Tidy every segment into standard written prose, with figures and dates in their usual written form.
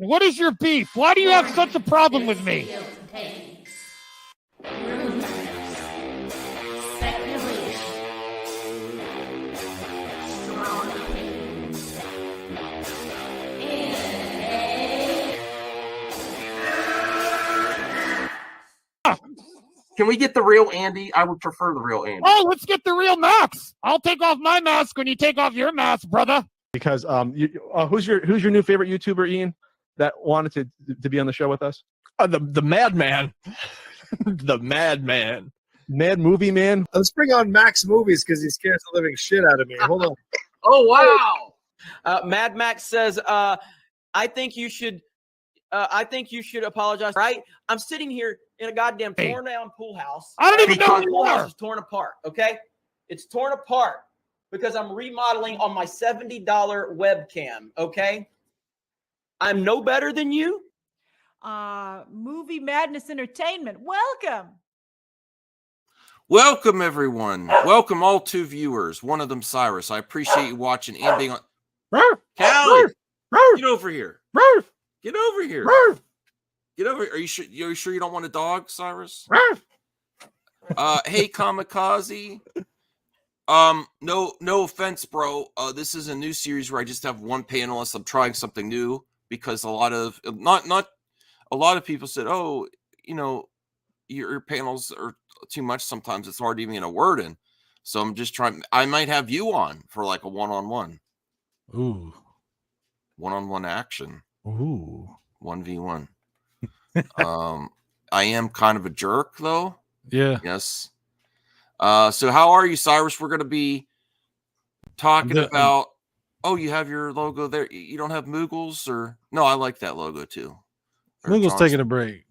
What is your beef? Why do you have such a problem with me? Can we get the real Andy? I would prefer the real Andy. Oh, let's get the real Max. I'll take off my mask when you take off your mask, brother. Because who's your new favorite YouTuber, Ian, that wanted to be on the show with us? The Madman. The Madman. Mad Movie Man. Let's bring on Max Movies because he scares the living shit out of me. Hold on. Oh, wow. Mad Max says, I think you should apologize. Right? I'm sitting here in a goddamn torn down pool house. I don't even know who you pool house are. is torn apart. Okay, it's torn apart because I'm remodeling on my $70 webcam. Okay, I'm no better than you. Movie Madness Entertainment. Welcome, everyone. Welcome, all two viewers. One of them, Cyrus. I appreciate you watching and being on. Callie, get over here. Get over here. Get over here. Are you sure you don't want a dog, Cyrus? Hey, Kamikaze. No offense, bro. This is a new series where I just have one panelist. I'm trying something new because a lot of people said, "Oh, your panels are too much. Sometimes it's hard to even get a word in." So I'm just trying. I might have you on for like a one-on-one. Ooh. One-on-one action. Ooh. 1v1. I am kind of a jerk, though. Yeah. Yes. So how are you, Cyrus? We're going to be talking about. Oh, you have your logo there. You don't have Moogles, or no? I like that logo too. Moogle's taking a break.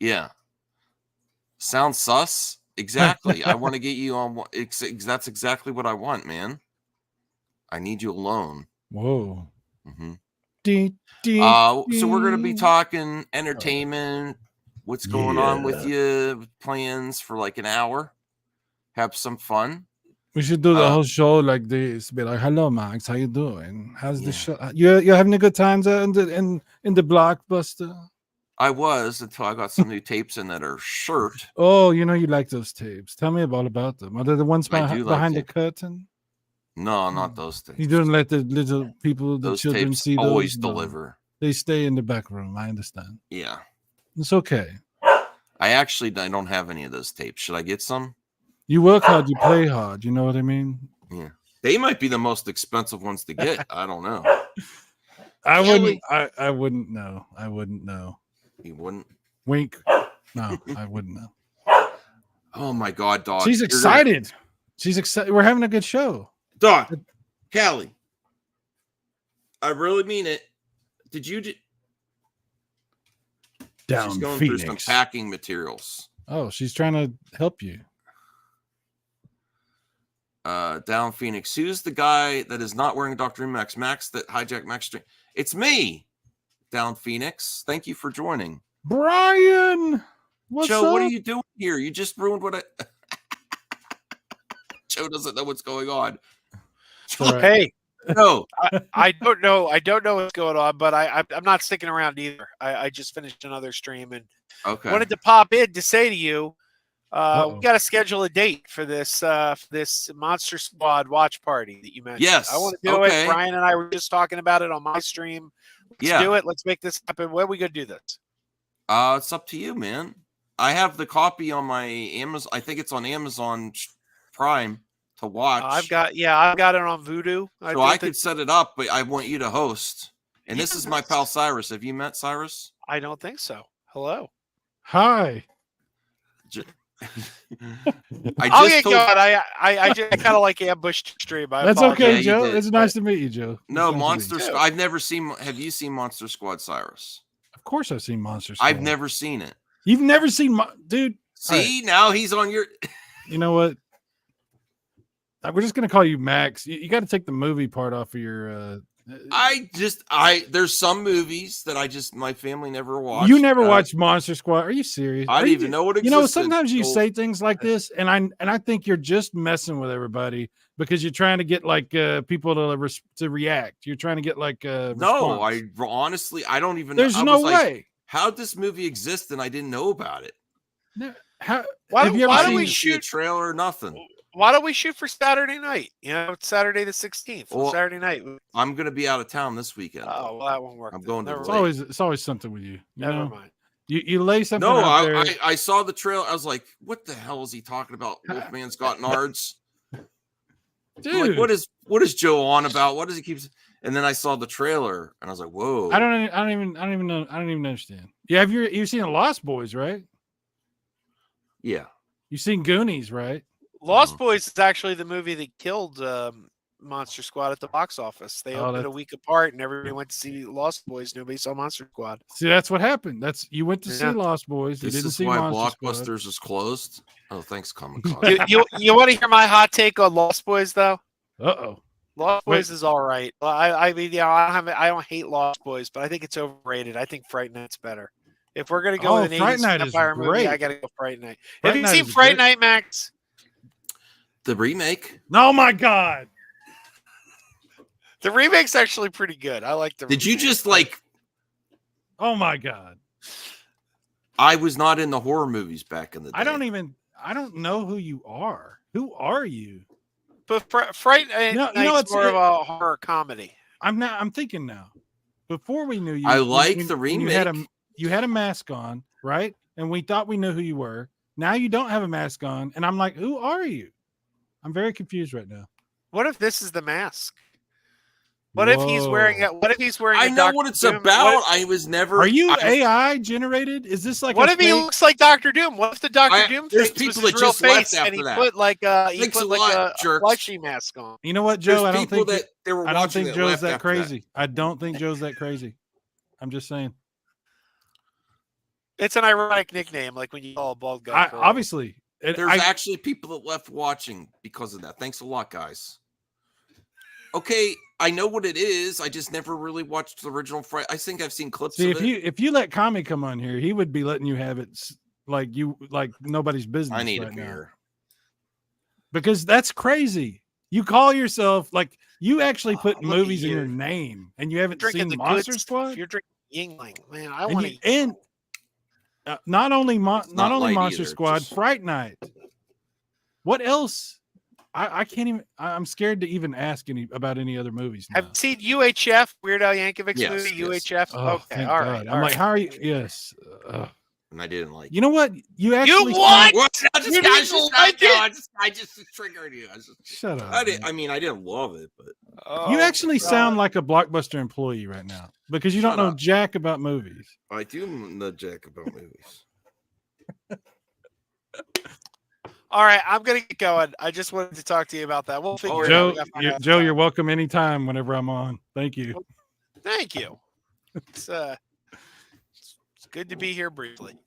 Yeah. Sounds sus. Exactly. I want to get you on. That's exactly what I want, man. I need you alone. Whoa. Mm-hmm. So we're going to be talking entertainment, what's going on with you, plans for like an hour, have some fun. We should do the whole show like this. Be like, "Hello, Max, how you doing? How's the show? You're having a good time there in the Blockbuster?" I was until I got some new tapes in that are shirt. Oh, you like those tapes. Tell me about them. Are they the ones behind the curtain? No, not those things. You don't let the little people, the children tapes see those. Always deliver. They stay in the back room. I understand. Yeah, it's okay. I don't have any of those tapes. Should I get some? You work hard, you play hard. You know what I mean? Yeah, they might be the most expensive ones to get. I don't know. I wouldn't know. I wouldn't know. You wouldn't? Wink. No, I wouldn't know. Oh my God, dog! She's excited. She's excited. We're having a good show. Dog, Callie, I really mean it. Did you? Down She's going Phoenix. through some packing materials. Oh, she's trying to help you. Down Phoenix. Who's the guy that is not wearing Dr. Max? Max that hijacked Max Stream. It's me, Down Phoenix. Thank you for joining. Brian, what's Joe, up? what are you doing here? You just ruined what I. Joe doesn't know what's going on. Hey, no, I don't know. I don't know what's going on, but I'm not sticking around either. I just finished another stream and wanted to pop in to say to you, we got to schedule a date for this Monster Squad watch party that you mentioned. Yes, I want to do it. Brian and I were just talking about it on my stream. Let's do it. Let's make this happen. When are we gonna do this? It's up to you, man. I have the copy on my Amazon. I think it's on Amazon Prime to watch. I've got it on Vudu. So I could set it up, but I want you to host. And this is my pal Cyrus. Have you met Cyrus? I don't think so. Hello. Hi. I just kind of like ambushed stream. That's okay, Joe. It's nice to meet you, Joe. No, Monster Squad. I've never seen. Have you seen Monster Squad, Cyrus? Of course, I've seen Monster Squad. I've never seen it. You've never seen, dude? See, now he's on your. You know what? We're just gonna call you Max. You got to take the movie part off of your There's some movies that my family never watched. You never watched Monster Squad? Are you serious? I didn't even know it existed. You know, sometimes you say things like this, and I think you're just messing with everybody because you're trying to get like people to react. You're trying to get like no. response. I honestly, I don't even. There's no way. How'd this movie exist and I didn't know about it? Why don't we shoot a trailer or nothing? Why don't we shoot for Saturday night? You know, it's Saturday the 16th. Well, Saturday night. I'm going to be out of town this weekend. Oh, well, that won't work. I'm going to. It's always something with you. Never mind. You lay something. No, out there. I saw the trailer. I was like, "What the hell is he talking about? Wolfman's got nards." Dude, like, what is Joe on about? What does he keep? And then I saw the trailer, and I was like, "Whoa!" I don't even know. I don't even understand. Yeah, you've seen Lost Boys, right? Yeah. You've seen Goonies, right? Lost Boys is actually the movie that killed Monster Squad at the box office. They opened a week apart, and everybody went to see Lost Boys. Nobody saw Monster Squad. See, that's what happened. You went to see Lost Boys. You didn't see Monster Blockbusters Squad. is closed. Oh, thanks, Comic-Con. you want to hear my hot take on Lost Boys, though? Uh-oh. Lost Boys is all right. I mean, yeah, I don't hate Lost Boys, but I think it's overrated. I think Fright Night's better. If we're gonna go with an 80s vampire movie, I gotta go Fright Night. Have you seen Fright Night, Max? The remake? Oh my god. The remake's actually pretty good. I like the remake. Did you just like oh my god. I was not in the horror movies back in the day. I don't know who you are. Who are you? But Fright Night's more of a horror comedy. I'm thinking now. Before we knew you, I like the remake. You had a mask on, right? And we thought we knew who you were. Now you don't have a mask on, and I'm like, who are you? I'm very confused right now. What if this is the mask? What if he's wearing it? What if he's wearing? I know what it's about. I was never. Are you AI generated? Is this like? What if he looks like Doctor Doom? What if the Doctor Doom there's face people was that his real just left face after and he that. put like a jerks. fleshy mask on? You know what, Joe? There's I don't think that they were I don't watching think that Joe's left that after crazy. I don't think Joe's that crazy. I'm just saying. It's an ironic nickname, like when you call a bald guy. Obviously, there's actually people that left watching because of that. Thanks a lot, guys. Okay, I know what it is. I just never really watched the original Fright. I think I've seen clips of it. If you let Kami come on here, he would be letting you have it like nobody's business. I need right a beer. now. Because that's crazy. You call yourself like you actually put movies in your name, and you haven't seen Monster Squad. You're drinking Yingling, man. I want to. And not only Monster either, Squad, Fright Night. What else? I can't even. I'm scared to even ask about any other movies. Now. Have you seen UHF? Weird Al Yankovic's movie, yes. UHF. Oh, okay, all right. I'm like, how are you? Yes. And I didn't like. You know what? You actually. You what? I just triggered you. Shut up. I didn't love it, but you actually sound like a Blockbuster employee right now because you don't know jack about movies. I do know jack about movies. All right, I'm gonna get going. I just wanted to talk to you about that. We'll figure Joe, it out. Joe, you're welcome anytime whenever I'm on. Thank you. Thank you. It's good to be here briefly.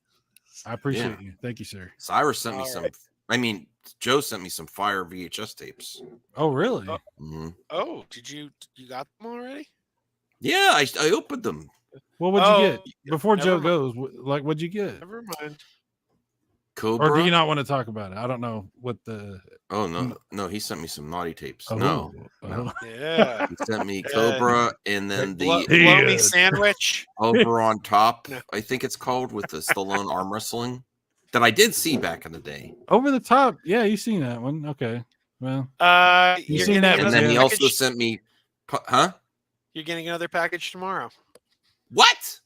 I appreciate you. Thank you, sir. Cyrus sent me some. Right. I mean, Joe sent me some fire VHS tapes. Oh, really? Oh, did you got them already? Yeah, I opened them. Well, what'd you get? Before Joe goes, like, what'd you get? Never mind. Cobra? Or do you not want to talk about it? I don't know what the. Oh no! He sent me some naughty tapes. Oh, no. Yeah. He sent me Cobra and then the Bologna sandwich over on top. I think it's called with the Stallone arm wrestling that I did see back in the day. Over the top, yeah, you seen that one? Okay, well, you seen that, and then he also sent me, huh? You're getting another package tomorrow. What?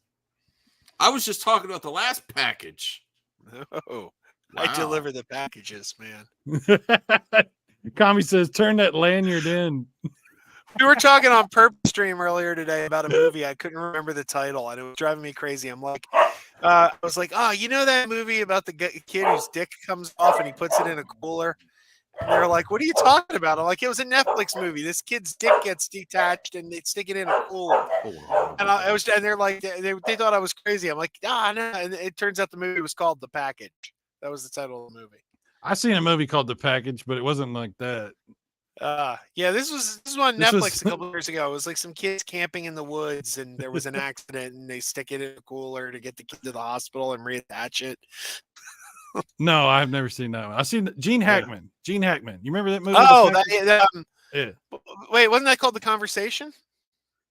I was just talking about the last package. No. Wow. I deliver the packages, man. Kami says, turn that lanyard in. We were talking on Purple Stream earlier today about a movie. I couldn't remember the title, and it was driving me crazy. I'm like, I was like, oh, you know that movie about the kid whose dick comes off and he puts it in a cooler? And they're like, what are you talking about? I'm like, it was a Netflix movie. This kid's dick gets detached and they stick it in a cooler. And they're like, they thought I was crazy. I'm like, no. And it turns out the movie was called The Package. That was the title of the movie. I seen a movie called The Package, but it wasn't like that. Yeah, this was on This Netflix was- a couple years ago. It was like some kids camping in the woods, and there was an accident, and they stick it in a cooler to get the kid to the hospital and reattach it. No, I've never seen that one. I've seen Gene Hackman. Gene Hackman. You remember that movie? Oh, The Package? Yeah. Wait, wasn't that called The Conversation?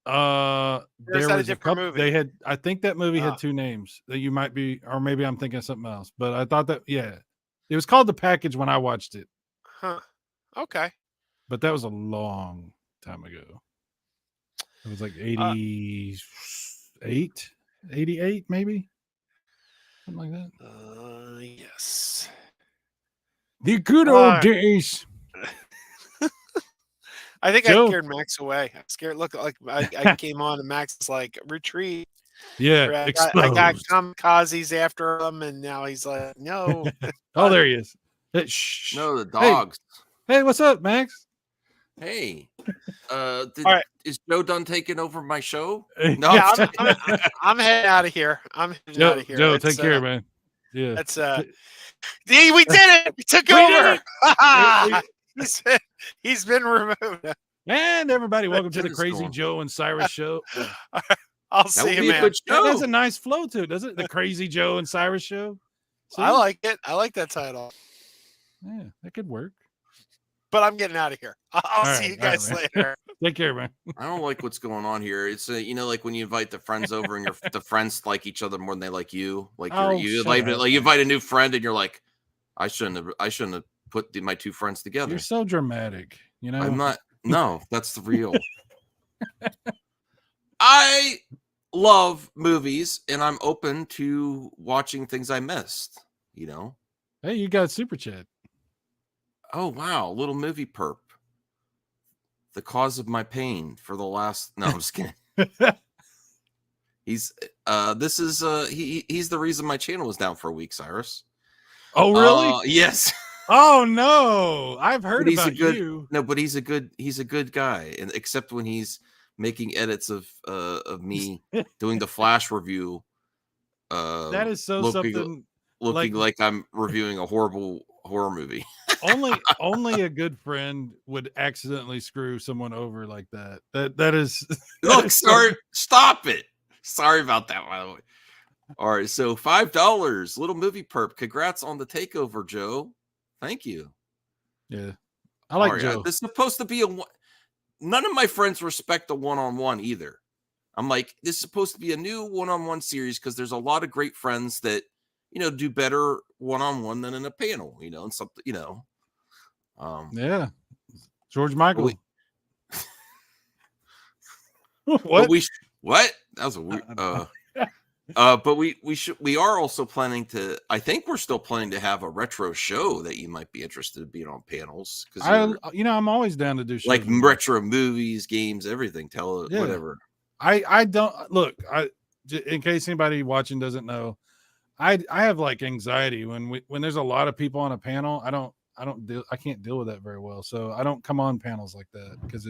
There is that a was different couple. movie? They had. I think that movie Ah. had two names that you might be, or maybe I'm thinking of something else. But I thought that it was called The Package when I watched it. Huh. Okay. But that was a long time ago. It was like 88, 88 maybe, something like that. Yes. The good old days. I think Joe? I scared Max away. I scared. Look, like I came on and Max is like, retreat. Yeah, I got exposed. kamikazes after him, and now he's like, no. Oh, there he is. Hey, shh. No, the dogs. Hey, what's up, Max? Hey, right. is Joe done taking over my show? Hey. No, Yeah, I'm heading out of here. I'm heading out Joe, of here. Joe, It's, take care, man. Yeah. That's we did it. We took over. He's been removed. And everybody, welcome to the What is Crazy going- Joe and Cyrus show. I'll that see would you, be a man. good That show. has a nice flow to it, doesn't it? The Crazy Joe and Cyrus show. See? I like it. I like that title. Yeah, that could work. But I'm getting out of here. I'll see you guys man. later. Take care, man. I don't like what's going on here. It's like when you invite the friends over and the friends like each other more than they like you. Like Oh, you shut like up, you man. invite a new friend and you're like, I shouldn't have put my two friends together. You're so dramatic. You know, I'm not. No, that's the real. I love movies and I'm open to watching things I missed. You know. Hey, you got super chat. Oh wow, little movie perp. The cause of my pain for the last. No, I'm just kidding. He's he's the reason my channel was down for a week, Cyrus. Oh, really? Yes. Oh no, I've heard But he's a about good- you. No, but he's a good guy, and except when he's making edits of me doing the Flash review. That is so looking, something. looking like I'm reviewing a horrible horror movie. only a good friend would accidentally screw someone over like that. That is. Look, sorry, stop it. Sorry about that, by the way. All right, so $5, little movie perp. Congrats on the takeover, Joe. Thank you. Yeah, I like All right, Joe. this is supposed to be none of my friends respect the one-on-one either. I'm like, this is supposed to be a new one-on-one series because there's a lot of great friends that do better one-on-one than in a panel. And something. Yeah, George Michael. What? What? That was a weird. But we are also planning to. I think we're still planning to have a retro show that you might be interested in being on panels. Because I'm always down to do shows like with you. retro movies, games, everything. Yeah. Whatever. I don't look. In case anybody watching doesn't know, I have like anxiety when there's a lot of people on a panel. I can't deal with that very well. So I don't come on panels like that because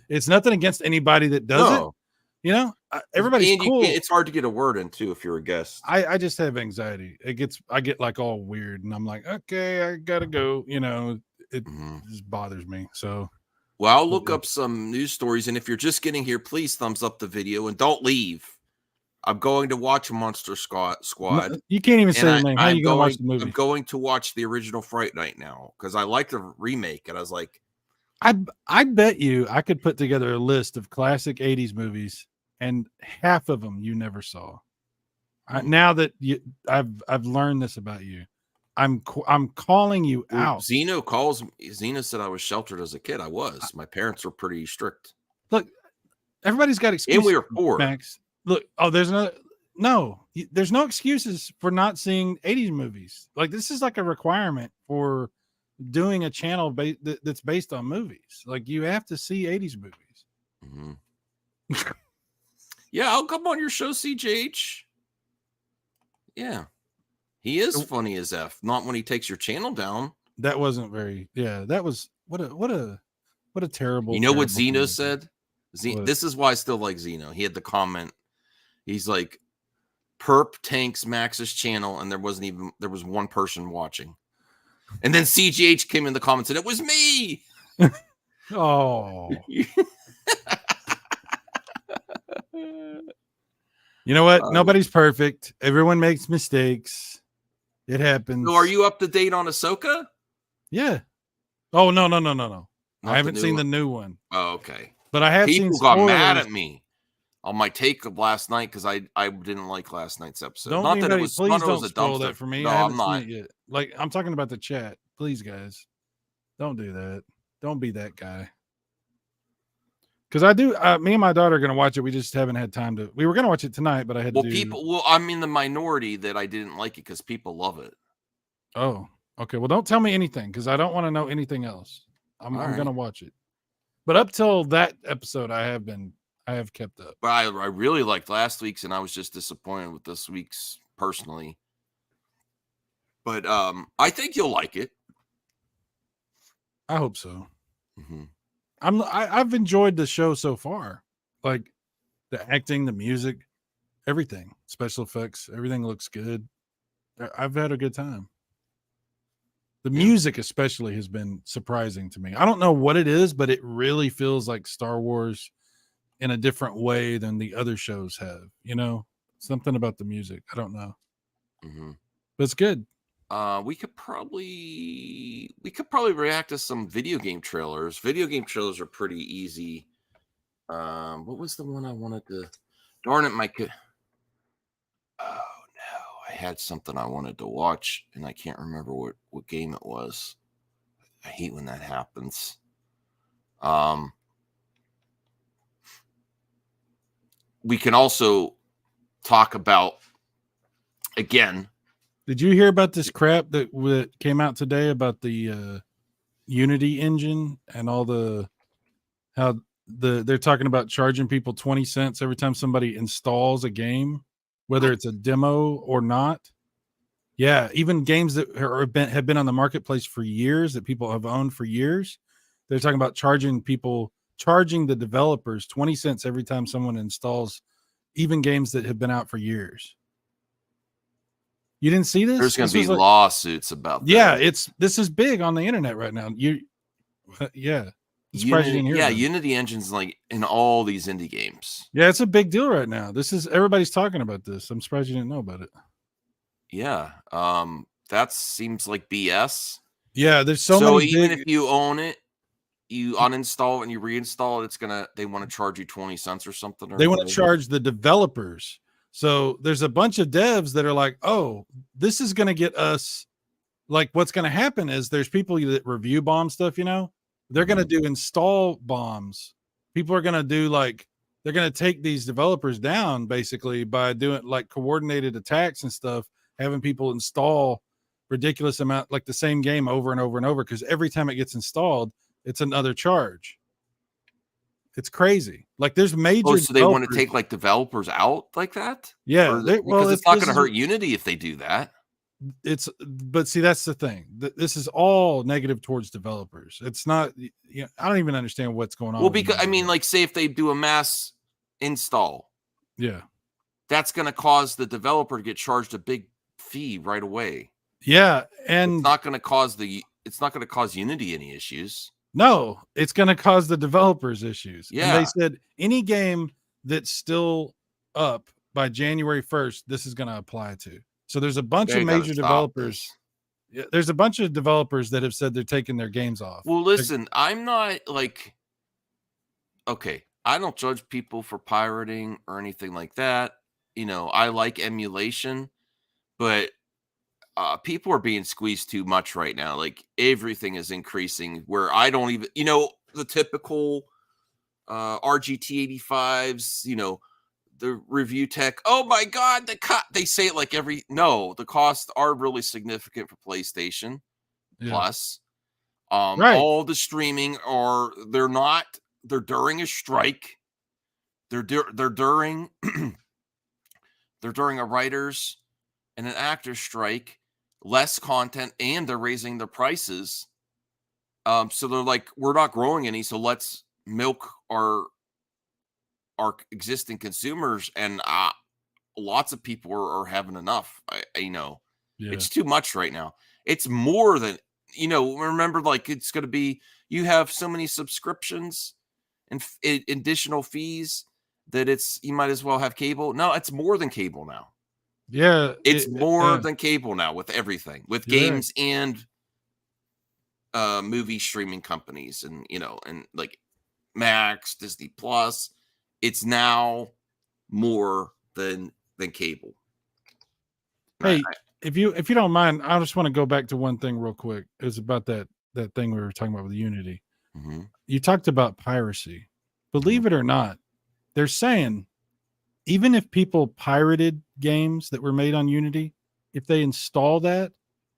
it's nothing against anybody that does it. Everybody's And cool. it's hard to get a word in too if you're a guest. I just have anxiety. I get like all weird and I'm like, okay, I gotta go. It just bothers me. So Well, I'll look up some news stories, and if you're just getting here, please thumbs up the video and don't leave. I'm going to watch Monster Squad. You can't even say the name. How are you going to watch the I'm movie? going to watch the original Fright Night now because I like the remake, and I was like, I bet you I could put together a list of classic 80s movies and half of them you never saw. Now that I've learned this about you, I'm calling you out. Zeno said I was sheltered as a kid. I was. My parents were pretty strict. Look, everybody's got excuses. And we were poor. Max. Look, there's no excuses for not seeing 80s movies. Like this is like a requirement for doing a channel that's based on movies. Like you have to see 80s movies. Mm-hmm. Yeah, I'll come on your show, CJH. Yeah, he is funny as F. Not when he takes your channel down. That wasn't very. Yeah, that was what a terrible. You know what terrible Zeno movie. said? What? This is why I still like Zeno. He had the comment. He's like, "Perp tanks Max's channel, and there was one person watching." And then CGH came in the comments and it was me. Oh. You know what? Nobody's perfect. Everyone makes mistakes. It happens. So are you up to date on Ahsoka? Yeah. Oh, no. I haven't the seen new the new one. Oh, okay. But I have seen People got mad spoilers. at me on my take of last night because I didn't like last night's episode. Don't Not that it anybody, was, please not that it don't was a spoil dumpster. that for me. No, I I'm haven't seen not. it yet. Like, I'm talking about the chat. Please, guys, don't do that. Don't be that guy. Because I do. Me and my daughter are going to watch it. We just haven't had time to. We were going to watch it tonight, but I had to do. Well, I'm in the minority that I didn't like it because people love it. Oh, okay. Well, don't tell me anything because I don't want to know anything else. I'm right. going to watch it. But up till that episode, I have kept up. But I really liked last week's, and I was just disappointed with this week's personally. But I think you'll like it. I hope so. Mm-hmm. I've enjoyed the show so far, like the acting, the music, everything, special effects, everything looks good. I've had a good time. The music especially has been surprising to me. I don't know what it is, but it really feels like Star Wars in a different way than the other shows have. You know, something about the music. I don't know, but it's good. We could probably react to some video game trailers. Video game trailers are pretty easy. What was the one I wanted to? Darn it, Mike. Oh no, I had something I wanted to watch, and I can't remember what game it was. I hate when that happens. We can also talk about again. Did you hear about this crap that came out today about the Unity engine and all how they're talking about charging people 20 cents every time somebody installs a game, whether it's a demo or not? Yeah, even games that have been on the marketplace for years, that people have owned for years, they're talking about charging the developers 20 cents every time someone installs even games that have been out for years. You didn't see this? There's going to be lawsuits about that. Yeah, this is big on the internet right now. Unity Engine's like in all these indie games. Yeah, it's a big deal right now. Everybody's talking about this. I'm surprised you didn't know about it. Yeah, that seems like BS. Yeah, there's so many. Even if you own it, you uninstall it and you reinstall it, they want to charge you 20 cents or something. They want to charge the developers. So there's a bunch of devs that are like, oh, this is going to get us, like, what's going to happen is there's people that review bomb stuff, you know, they're going to do install bombs. People are going to do they're going to take these developers down basically by doing like coordinated attacks and stuff, having people install ridiculous amount, like the same game over and over and over. Cause every time it gets installed, it's another charge. It's crazy. Like there's major. So they want to take like developers out like that? Yeah. Because it's not going to hurt Unity if they do that. But see, that's the thing. This is all negative towards developers. It's not. I don't even understand what's going on. Well, because I mean, like, say if they do a mass install, yeah, that's going to cause the developer to get charged a big fee right away. Yeah, and it's not going to cause Unity any issues. No, it's going to cause the developers issues. Yeah. And they said any game that's still up by January 1st, this is going to apply to. So there's a bunch of major developers. Yeah, there's a bunch of developers that have said they're taking their games off. Well, listen, I'm not like, okay, I don't judge people for pirating or anything like that. You know, I like emulation, but people are being squeezed too much right now. Like everything is increasing where I don't even, the typical RGT 85s, the review tech. Oh my God, they say it like the costs are really significant for PlayStation Plus. Right. All the streaming they're during a strike. They're during they're during a writer's and an actor's strike. Less content, and they're raising their prices. So they're like, we're not growing any, so let's milk our existing consumers, and lots of people are having enough. It's too much right now. It's more than remember, like, it's going to be, you have so many subscriptions and additional fees that you might as well have cable. No, it's more than cable now. Yeah. It's more than cable now with everything, with games and movie streaming companies and, and like Max, Disney Plus. It's now more than cable. Hey, if you don't mind, I just want to go back to one thing real quick. It was about that thing we were talking about with Unity. Mm-hmm. You talked about piracy. Believe it or not, they're saying even if people pirated games that were made on Unity, if they install that,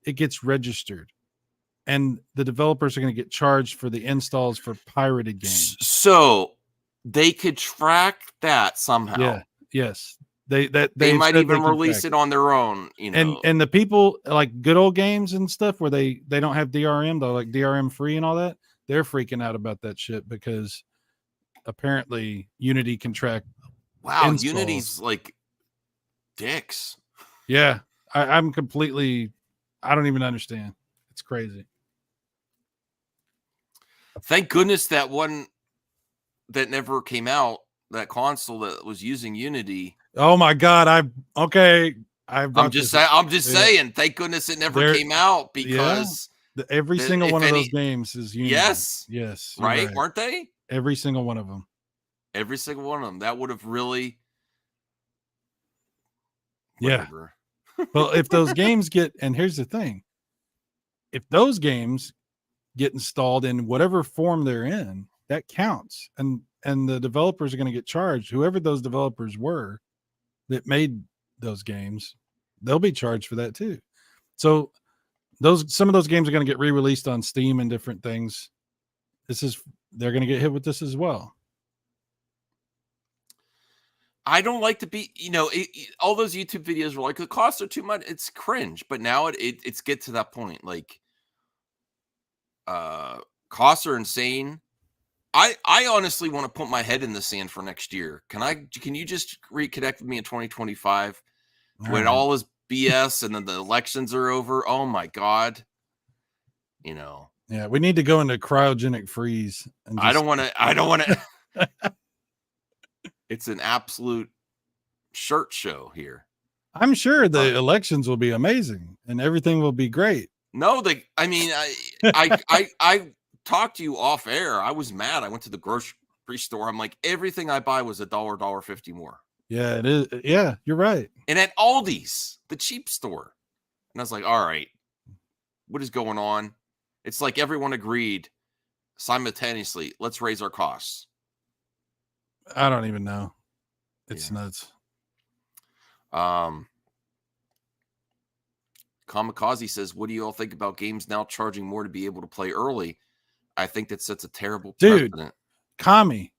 it gets registered. And the developers are going to get charged for the installs for pirated games. So they could track that somehow. Yeah. Yes. They might even release it on their own, And the people like good old games and stuff where they don't have DRM, though, like DRM free and all that, they're freaking out about that shit because apparently Unity can track. Wow, installs. Unity's like dicks. Yeah, I'm completely. I don't even understand. It's crazy. Thank goodness that one that never came out, that console that was using Unity. Oh my God! I'm just saying. Thank goodness it never came out because every single one of those games is Unity. Yes, right? Weren't they? Every single one of them. Every single one of them. That would have really. Whatever. Yeah. Well, if those games and here's the thing, if those games get installed in whatever form they're in, that counts, and the developers are going to get charged. Whoever those developers were that made those games, they'll be charged for that too. So some of those games are going to get re-released on Steam and different things. They're going to get hit with this as well. I don't like to be, all those YouTube videos were like, the costs are too much. It's cringe. But now it's get to that point. Like, costs are insane. I honestly want to put my head in the sand for next year. Can you just reconnect with me in 2025 when all this BS and then the elections are over? Oh my God. Yeah, we need to go into cryogenic freeze. And I don't want to. It's an absolute shirt show here. I'm sure the elections will be amazing and everything will be great. No, I talked to you off air. I was mad. I went to the grocery store. I'm like, everything I buy was $1.50 more. Yeah, it is. Yeah, you're right. And at Aldi's, the cheap store. And I was like, all right, what is going on? It's like everyone agreed simultaneously, let's raise our costs. I don't even know. It's nuts. Kamikaze says, what do you all think about games now charging more to be able to play early? I think that sets a terrible precedent. Kami,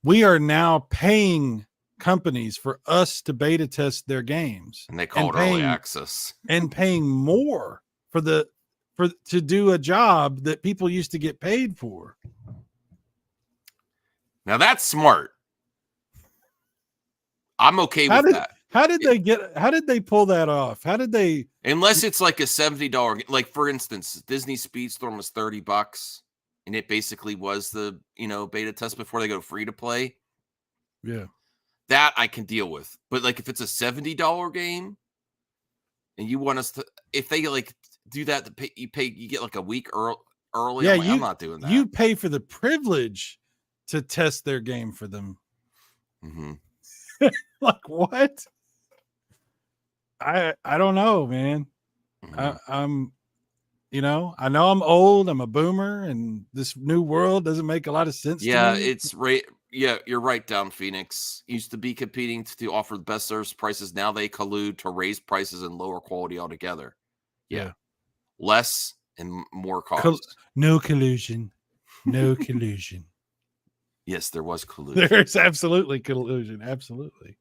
we are now paying companies for us to beta test their games. And they call it early access. And paying more to do a job that people used to get paid for. Now that's smart. I'm okay with that. How did they pull that off? Unless it's like a $70, like for instance, Disney Speedstorm was $30 and it basically was the, beta test before they go free to play. Yeah. That I can deal with. But like if it's a $70 game and you want us to, if they like do that, you get like a week early. Yeah, I'm not doing that. You pay for the privilege to test their game for them. Mm-hmm. Like what? I don't know, man. Mm-hmm. I know I'm old. I'm a boomer, and this new world doesn't make a lot of sense. Yeah, to me. it's right. Yeah, you're right. Down Phoenix used to be competing to offer the best service prices. Now they collude to raise prices and lower quality altogether. Yeah. Less and more cost. No collusion. No collusion. Yes, there was collusion. There's absolutely collusion. Absolutely.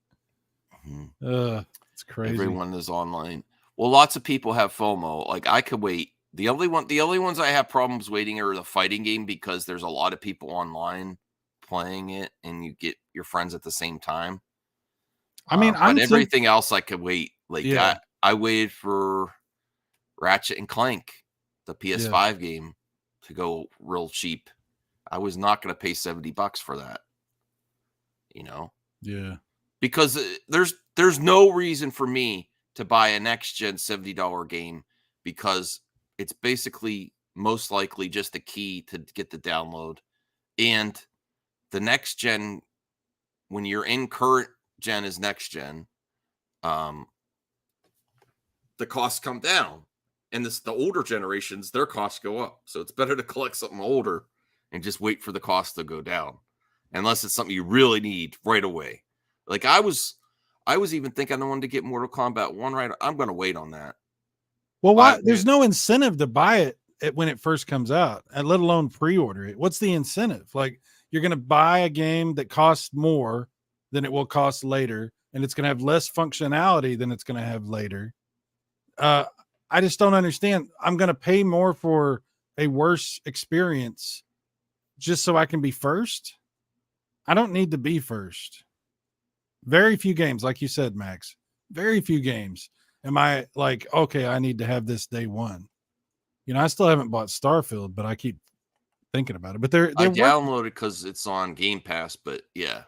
Mm-hmm. It's crazy. Everyone is online. Well, lots of people have FOMO. Like I could wait. The only ones I have problems waiting are the fighting game because there's a lot of people online playing it and you get your friends at the same time. I mean, but everything else I could wait. Like I waited for Ratchet and Clank the PS5 game to go real cheap. I was not going to pay $70 for that. You know? Yeah. Because there's no reason for me to buy a next gen $70 game, because it's basically most likely just a key to get the download. And the next gen, when you're in current gen is next gen, the costs come down. And the older generations, their costs go up. So it's better to collect something older and just wait for the cost to go down, unless it's something you really need right away. Like I was even thinking I wanted to get Mortal Kombat 1 right. I'm going to wait on that. Well, why? There's no incentive to buy it when it first comes out, and let alone pre-order it. What's the incentive? Like, you're going to buy a game that costs more than it will cost later, and it's going to have less functionality than it's going to have later. I just don't understand. I'm going to pay more for a worse experience just so I can be first. I don't need to be first. Very few games, like you said, Max, very few games am I like, okay, I need to have this day one. You know, I still haven't bought Starfield, but I keep thinking about it. But I downloaded because it's on Game Pass, but yeah.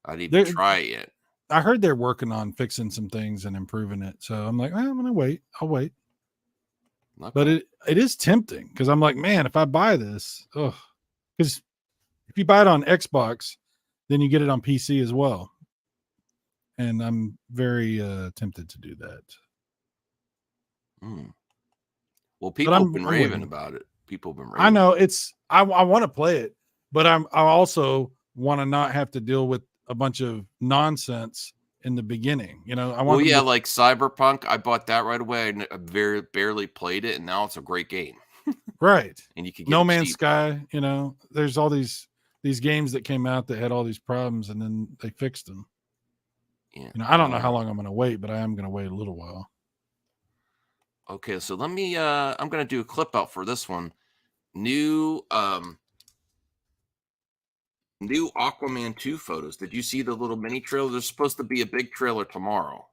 I need to try it yet. I heard they're working on fixing some things and improving it. So I'm like, I'm gonna wait. I'll wait. Okay. But it is tempting, because I'm like, man, if I buy this, because if you buy it on Xbox, then you get it on PC as well. And I'm very tempted to do that. Well, people have been raving about it. People have been raving. I know I want to play it, but I also want to not have to deal with a bunch of nonsense in the beginning. You know, like Cyberpunk, I bought that right away. I barely played it, and now it's a great game. Right. And you can get No Man's Sky, you know, there's all these games that came out that had all these problems, and then they fixed them. Yeah. You know, I don't know how long I'm going to wait, but I am going to wait a little while. Okay, so let me I'm going to do a clip out for this one. New Aquaman 2 photos. Did you see the little mini trailer? There's supposed to be a big trailer tomorrow.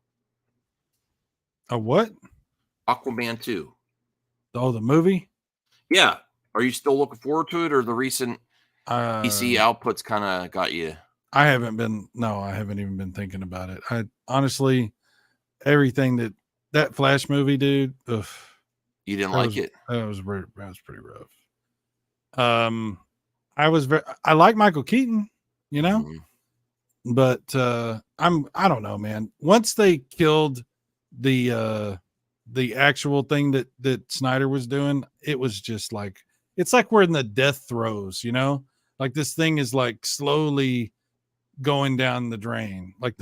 A what? Aquaman 2. Oh, the movie? Yeah. Are you still looking forward to it, or the recent PC outputs kind of got you? I haven't even been thinking about it. I honestly, everything that Flash movie, dude. Ugh, you didn't like it? That was pretty rough. I like Michael Keaton, you know, but I don't know, man. Once they killed the actual thing that Snyder was doing, it was just like, it's like we're in the death throes, you know, like this thing is like slowly going down the drain. Like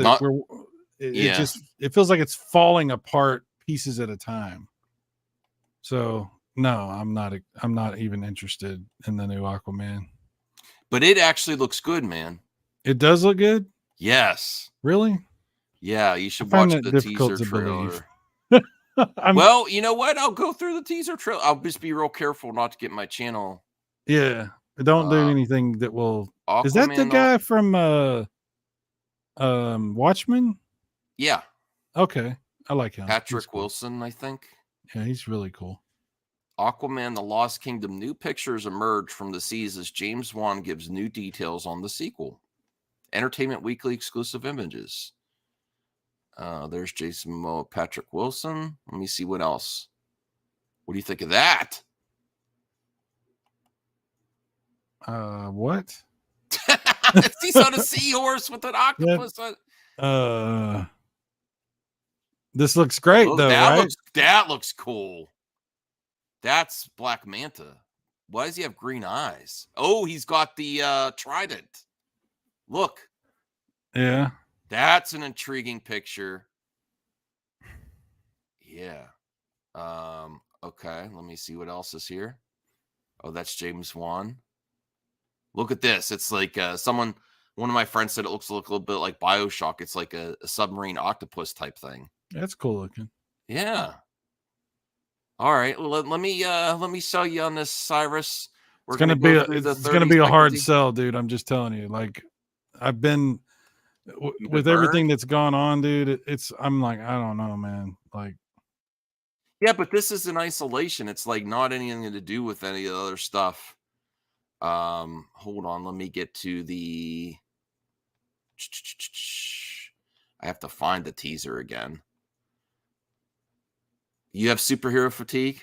it feels like it's falling apart pieces at a time. So no, I'm not even interested in the new Aquaman. But it actually looks good, man. It does look good? Yes. Really? Yeah, you should watch the teaser trailer. Well, you know what? I'll go through the teaser trailer. I'll just be real careful not to get my channel. Yeah. Don't do anything that will. Aquaman, is that the guy from Watchmen? Yeah. Okay. I like him. Patrick Wilson, I think. Yeah, he's really cool. Aquaman, The Lost Kingdom. New pictures emerge from the seas as James Wan gives new details on the sequel. Entertainment Weekly exclusive images. There's Jason Momoa, Patrick Wilson. Let me see what else. What do you think of that? What? He's on a seahorse with an octopus. This looks great, though, right? That looks cool. That's Black Manta. Why does he have green eyes? Oh, he's got the trident. Look. Yeah. That's an intriguing picture. Yeah. Okay, let me see what else is here. Oh, that's James Wan. Look at this. It's like one of my friends said it looks a little bit like BioShock. It's like a submarine octopus type thing. That's cool looking. Yeah. All right. Let me sell you on this, Cyrus. It's gonna be a hard sell, dude. I'm just telling you. Like, I've been with everything that's gone on, dude. I'm like, I don't know, man. Like, Yeah, but this is in isolation. It's like not anything to do with any of the other stuff. Hold on, let me get to the. I have to find the teaser again. You have superhero fatigue?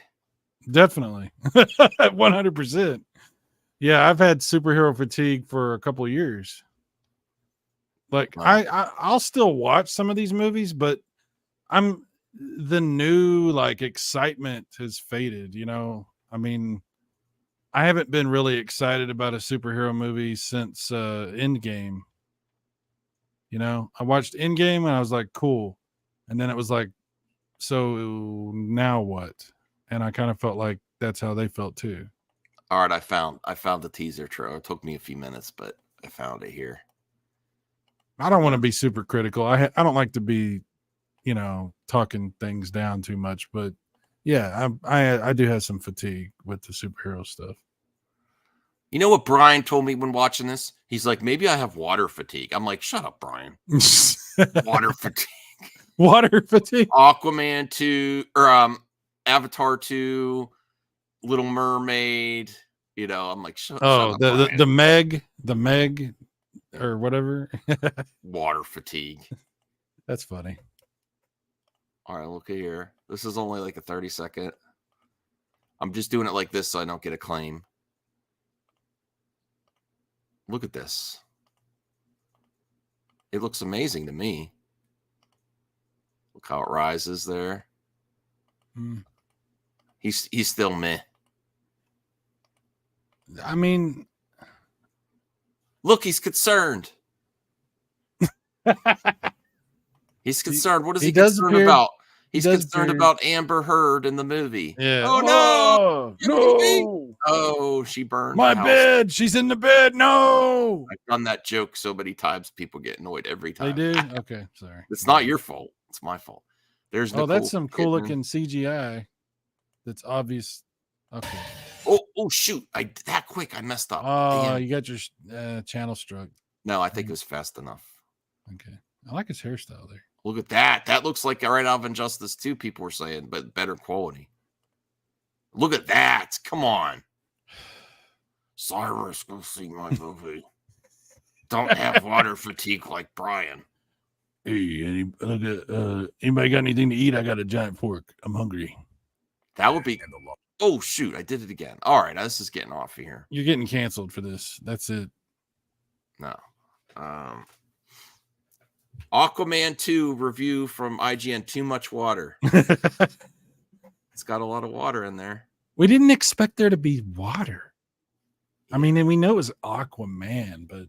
Definitely. 100%. Yeah, I've had superhero fatigue for a couple of years. Like I'll still watch some of these movies, but the new like excitement has faded, you know. I mean, I haven't been really excited about a superhero movie since Endgame. You know, I watched Endgame and I was like, cool. And then it was like, so now what? And I kind of felt like that's how they felt too. All right, I found the teaser trailer. It took me a few minutes, but I found it here. I don't want to be super critical. I don't like to be, you know, talking things down too much, but yeah, I do have some fatigue with the superhero stuff. You know what Brian told me when watching this? He's like, maybe I have water fatigue. I'm like, shut up, Brian. Water fatigue. Water fatigue. Aquaman 2 or Avatar 2, Little Mermaid. You know, I'm like, shut up, Brian. the Meg or whatever. Water fatigue. That's funny. All right, look at here. This is only like a 30-second. I'm just doing it like this so I don't get a claim. Look at this. It looks amazing to me. Look how it rises there. He's still meh. I mean, look, he's concerned. He's concerned. What is he concerned about? He's concerned about Amber Heard in the movie. Yeah. Oh, no! No! Oh, she burned my the house. bed. She's in the bed. No! I've done that joke so many times. People get annoyed every time. They do? Okay, sorry. It's not your fault. It's my fault. There's Nicole that's some cool Kidman. looking CGI. That's obvious. Okay. Oh shoot! That quick. I messed up. Oh, Damn. you got your channel struck. No, I think it was fast enough. Okay. I like his hairstyle there. Look at that. That looks like right out of Injustice 2, people were saying, but better quality. Look at that. Come on. Cyrus, go see my movie. Don't have water fatigue like Brian. Hey, anybody got anything to eat? I got a giant fork. I'm hungry. That would be. Oh, shoot. I did it again. All right. This is getting off here. You're getting canceled for this. That's it. No. Aquaman 2 review from IGN. Too much water. It's got a lot of water in there. We didn't expect there to be water. I mean, and we know it was Aquaman, but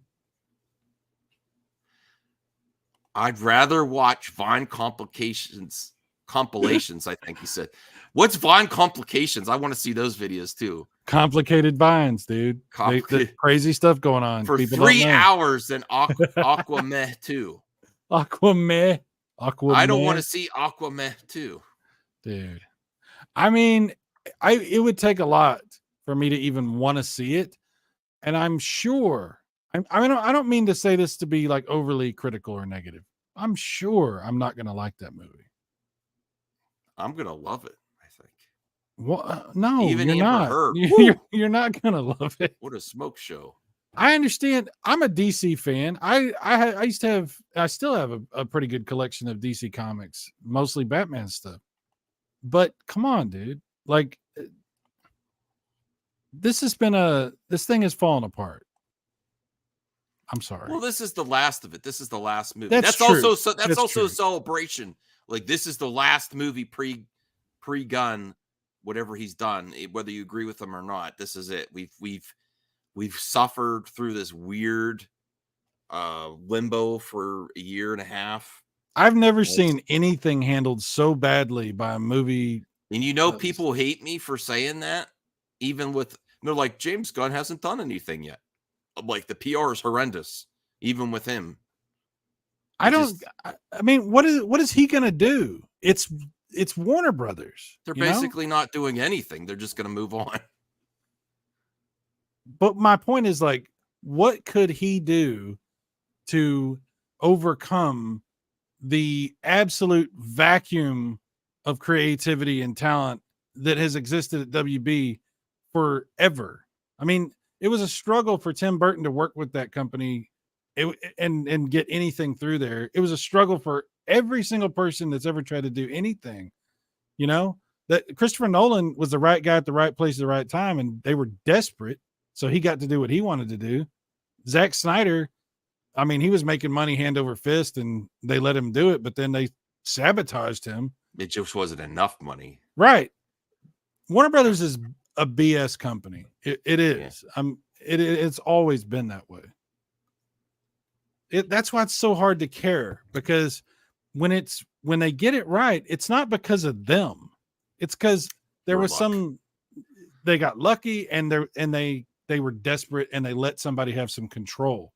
I'd rather watch Vine compilations. I think he said. What's Vine complications? I want to see those videos too. Complicated vines, dude. The crazy stuff going on for people 3 hours. Then Aquaman 2. Aquaman. I don't want to see Aquaman 2, dude. I mean, it would take a lot for me to even want to see it, and I'm sure. I don't mean to say this to be like overly critical or negative. I'm sure I'm not going to like that movie. I'm going to love it. I think. What? No, even you're Amber not. Heard. You're not going to love it. What a smoke show. I understand. I'm a DC fan. I used to have. I still have a pretty good collection of DC comics, mostly Batman stuff. But come on, dude. Like, this thing has fallen apart. I'm sorry. Well, this is the last of it. This is the last movie. That's true. also a true. celebration. Like, this is the last movie pre-gun, whatever he's done, whether you agree with him or not. This is it. We've suffered through this weird limbo for a year and a half. I've never seen anything handled so badly by a movie. And people hate me for saying that, even with they're like, James Gunn hasn't done anything yet. Like, the PR is horrendous, even with him. I mean, what is he gonna do? It's Warner Brothers. They're basically not doing anything. They're just gonna move on. But my point is, like, what could he do to overcome the absolute vacuum of creativity and talent that has existed at WB forever. I mean, it was a struggle for Tim Burton to work with that company and get anything through there. It was a struggle for every single person that's ever tried to do anything. You know, that Christopher Nolan was the right guy at the right place at the right time, and they were desperate, so he got to do what he wanted to do. Zack Snyder, I mean, he was making money hand over fist, and they let him do it, but then they sabotaged him. It just wasn't enough money. Right. Warner Brothers is a BS company. It is. Yeah. It's always been that way. That's why it's so hard to care, because when they get it right, it's not because of them. It's because there was they got lucky, and they were desperate, and they let somebody have some control.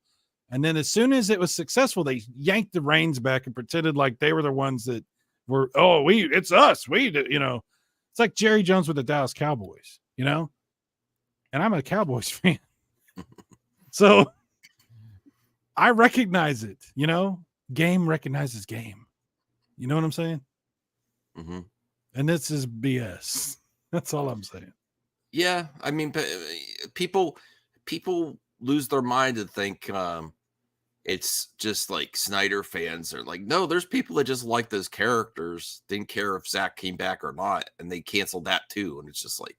And then as soon as it was successful, they yanked the reins back and pretended like they were the ones that were, it's us. It's like Jerry Jones with the Dallas Cowboys, and I'm a Cowboys fan. So I recognize it, game recognizes game. You know what I'm saying? Mm-hmm. And this is BS. That's all I'm saying. Yeah. I mean, people lose their mind and think it's just like Snyder fans are like, no, there's people that just like those characters, didn't care if Zach came back or not, and they canceled that too. And it's just like,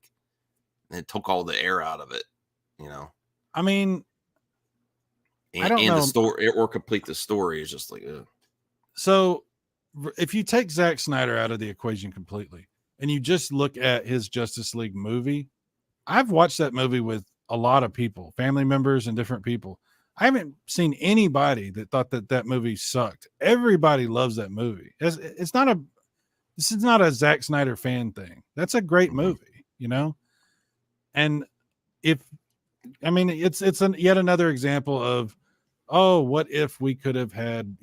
it took all the air out of it, I mean, I don't know. The story or complete the story is just like, ugh. So if you take Zack Snyder out of the equation completely and you just look at his Justice League movie, I've watched that movie with a lot of people, family members and different people. I haven't seen anybody that thought that movie sucked. Everybody loves that movie. This is not a Zack Snyder fan thing. That's a great movie, And it's yet another example of, what if we could have had,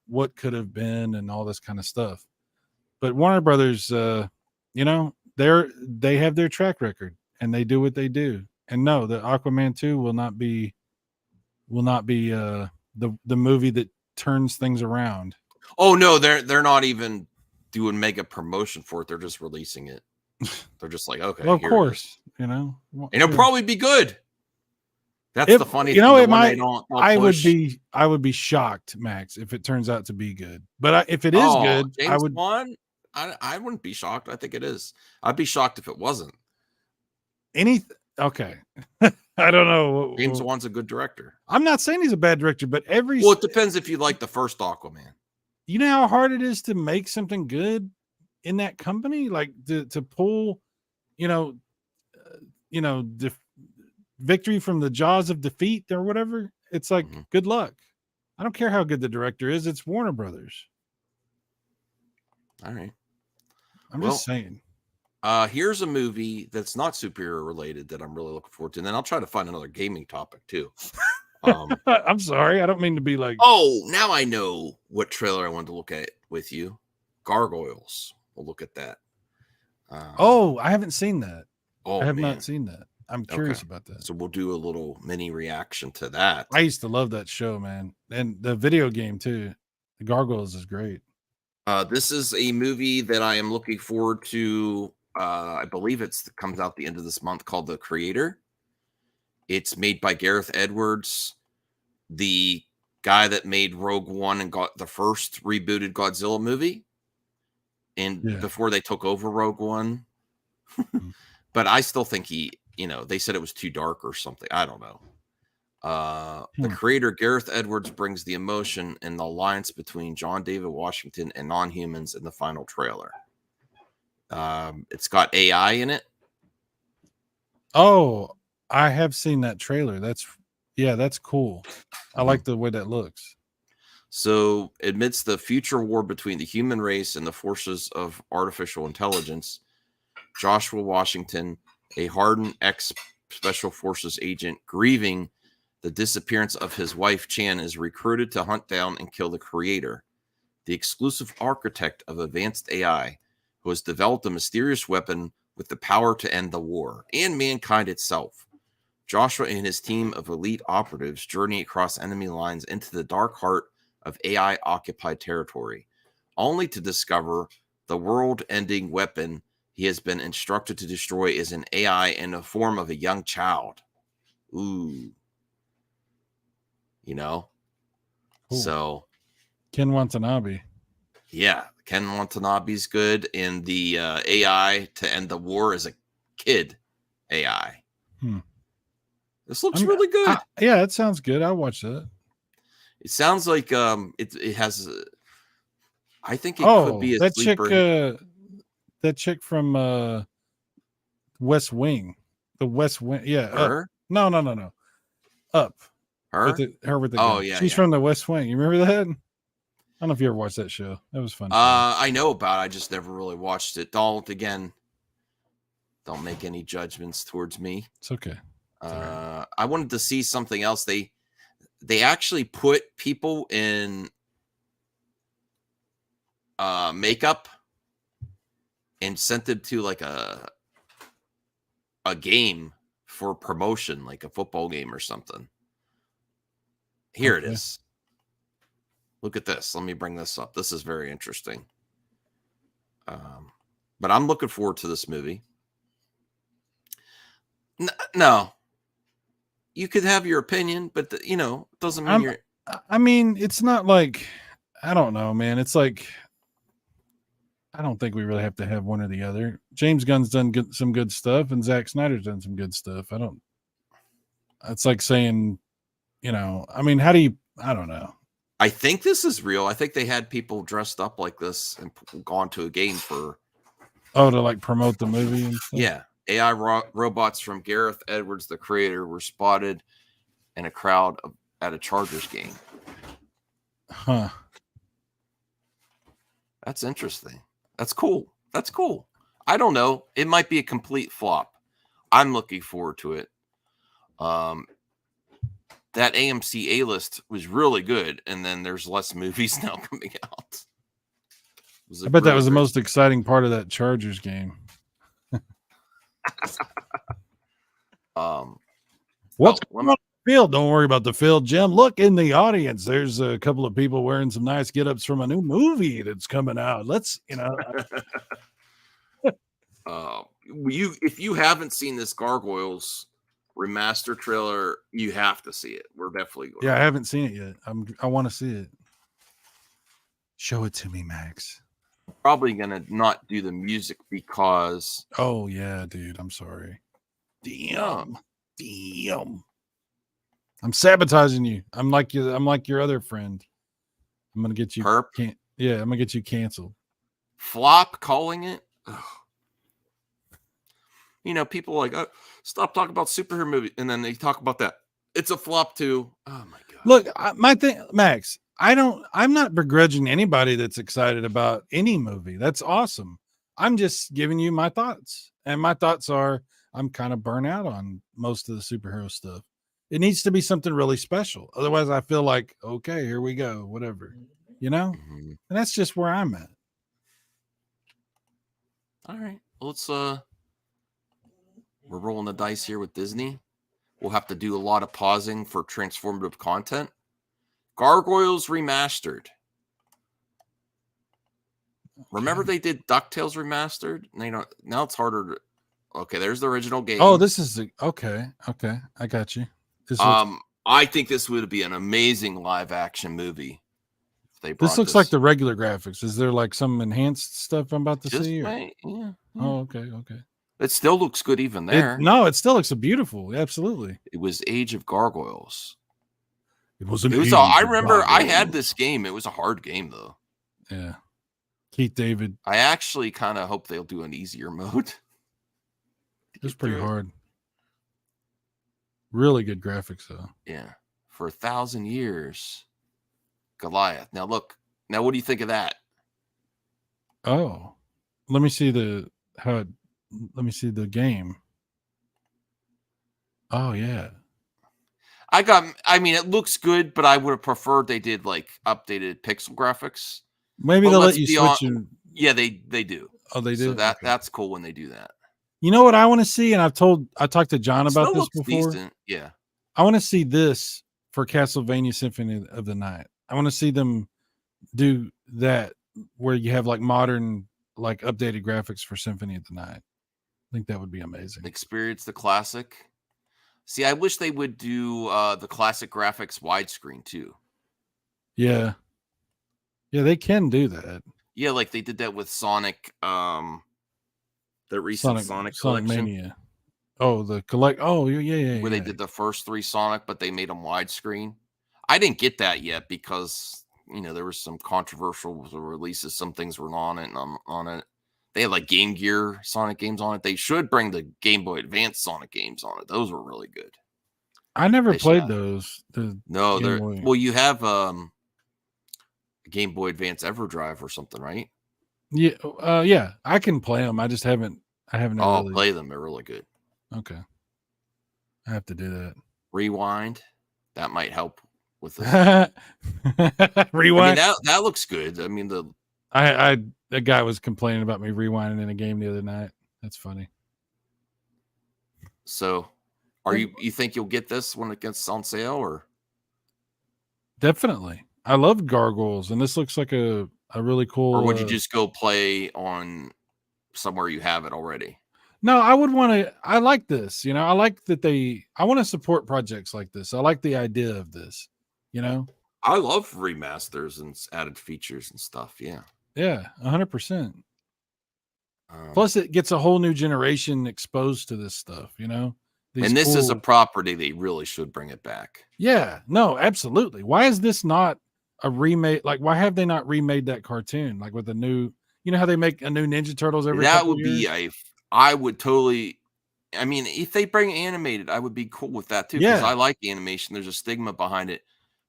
what could have been and all this kind of stuff. But Warner Brothers, they have their track record and they do what they do. And no, the Aquaman 2 will not be the movie that turns things around. Oh no, they're not even doing mega promotion for it. They're just releasing it. They're just like, okay, well, of course, and it'll probably be good. That's the funny thing. It might. I would be shocked, Max, if it turns out to be good. But if it is good, James Wan, I wouldn't be shocked. I think it is. I'd be shocked if it wasn't. Okay. I don't know. James Wan's a good director. I'm not saying he's a bad director, but it depends if you like the first Aquaman. You know how hard it is to make something good in that company, like to pull, victory from the jaws of defeat or whatever. It's like, good luck. I don't care how good the director is. It's Warner Brothers. All right. I'm just saying. Here's a movie that's not superhero related that I'm really looking forward to. And then I'll try to find another gaming topic too. I'm sorry. I don't mean to be like, now I know what trailer I wanted to look at with you. Gargoyles. We'll look at that. I haven't seen that. I have not seen that. I'm curious about that. So we'll do a little mini reaction to that. I used to love that show, man. And the video game too. The Gargoyles is great. This is a movie that I am looking forward to. I believe it comes out the end of this month, called The Creator. It's made by Gareth Edwards, the guy that made Rogue One and got the first rebooted Godzilla movie. And before they took over Rogue One. But I still think they said it was too dark or something. I don't know. The creator, Gareth Edwards, brings the emotion and the alliance between John David Washington and non-humans in the final trailer. It's got AI in it. Oh, I have seen that trailer. That's cool. I like the way that looks. So, amidst the future war between the human race and the forces of artificial intelligence, Joshua Washington, a hardened ex-special forces agent grieving the disappearance of his wife, Chan, is recruited to hunt down and kill the creator, the exclusive architect of advanced AI, who has developed a mysterious weapon with the power to end the war and mankind itself. Joshua and his team of elite operatives journey across enemy lines into the dark heart of AI-occupied territory, only to discover The world-ending weapon he has been instructed to destroy is an AI in the form of a young child. Ooh. You know? Cool. So. Ken Watanabe. Yeah. Ken Watanabe's good. And the AI to end the war is a kid AI. This looks really good. Yeah, it sounds good. I'll watch that. It sounds like it has. I think it could be a that sleeper. That chick from West Wing, the West Wing. Yeah, Her? No. Up. Her? Her with the Oh gun. yeah, she's from the West Wing. You remember that? I don't know if you ever watched that show. That was fun. I know about it. I just never really watched it. Don't make any judgments towards me. It's okay. I wanted to see something else. They actually put people in makeup and sent them to like a game for promotion, like a football game or something. Here it is. Look at this. Let me bring this up. This is very interesting. But I'm looking forward to this movie. No. You could have your opinion, but doesn't mean you're. I mean, it's not like, I don't know, man. It's like, I don't think we really have to have one or the other. James Gunn's done some good stuff, and Zack Snyder's done some good stuff. It's like saying, I mean, I don't know. I think this is real. I think they had people dressed up like this and gone to a game for. Oh, to like promote the movie and stuff? Yeah. AI robots from Gareth Edwards, the creator, were spotted in a crowd at a Chargers game. Huh. That's interesting. That's cool. I don't know. It might be a complete flop. I'm looking forward to it. That AMC A-list was really good, and then there's less movies now coming out. I bet that was the most exciting part of that Chargers game. What's going on the field? Don't worry about the field, Jim. Look in the audience. There's a couple of people wearing some nice get-ups from a new movie that's coming out. Let's, if you haven't seen this Gargoyles remaster trailer, you have to see it. We're definitely going. Yeah, I haven't seen it yet. I want to see it. Show it to me, Max. Probably gonna not do the music because. Oh yeah, dude. I'm sorry. Damn. I'm sabotaging you. I'm like your other friend. I'm gonna get you. Perp? I'm gonna get you canceled. Flop calling it. Ugh. People are like, oh, stop talking about superhero movies, and then they talk about that. It's a flop too. Oh my god. Look, my thing, Max. I'm not begrudging anybody that's excited about any movie. That's awesome. I'm just giving you my thoughts, and my thoughts are I'm kind of burnt out on most of the superhero stuff. It needs to be something really special. Otherwise, I feel like, okay, here we go, whatever, Mm-hmm. And that's just where I'm at. All right, let's. We're rolling the dice here with Disney. We'll have to do a lot of pausing for transformative content. Gargoyles Remastered. Remember they did DuckTales Remastered? Now it's harder to. Okay, there's the original game. Oh, this is okay. I got you. I think this would be an amazing live action movie. This looks like the regular graphics. Is there like some enhanced stuff I'm about to see? Yeah. Oh, okay. It still looks good even there. It still looks beautiful. Absolutely. It was Age of Gargoyles. I remember I had this game. It was a hard game though. Yeah. Keith David. I actually kind of hope they'll do an easier mode. It was pretty hard. Really good graphics though. Yeah. For 1,000 years. Goliath. Now look. Now what do you think of that? Oh. Let me see the game. Oh yeah. It looks good, but I would have preferred they did like updated pixel graphics. Maybe they'll let you switch. Yeah, they do. Oh, they do. So that's cool when they do that. You know what I want to see, and I talked to John about this before. Decent. Yeah. I want to see this for Castlevania Symphony of the Night. I want to see them do that where you have like modern like updated graphics for Symphony of the Night. I think that would be amazing. Experience the classic. See, I wish they would do the classic graphics widescreen too. Yeah. Yeah, they can do that. Yeah, like they did that with Sonic, the recent Sonic collection. Mania. Oh, the collect. Oh, yeah. Where they did the first 3 Sonic, but they made them widescreen. I didn't get that yet because there was some controversial releases. Some things were on it. They had like Game Gear Sonic games on it. They should bring the Game Boy Advance Sonic games on it. Those were really good. I never played those. No, well, you have Game Boy Advance EverDrive or something, right? Yeah, yeah. I can play them. I just haven't. I'll play them. They're really good. Okay, I have to do that. Rewind. That might help with this. Rewind. I mean, that looks good. I mean, the guy was complaining about me rewinding in a game the other night. That's funny. So, you think you'll get this when it gets on sale, or? Definitely. I love Gargoyles, and this looks like a really cool. Or would you just go play on somewhere you have it already? No, I would want to. I like this. I like that I want to support projects like this. I like the idea of this. I love remasters and added features and stuff. Yeah. Yeah, 100%. Plus, it gets a whole new generation exposed to this stuff. And this is a property they really should bring it back. Yeah, no, absolutely. Why is this not a remake? Like, why have they not remade that cartoon? Like with a new, how they make a new Ninja Turtles every that couple would years? be I would totally. I mean, if they bring animated, I would be cool with that too. Because I like animation. There's a stigma behind it.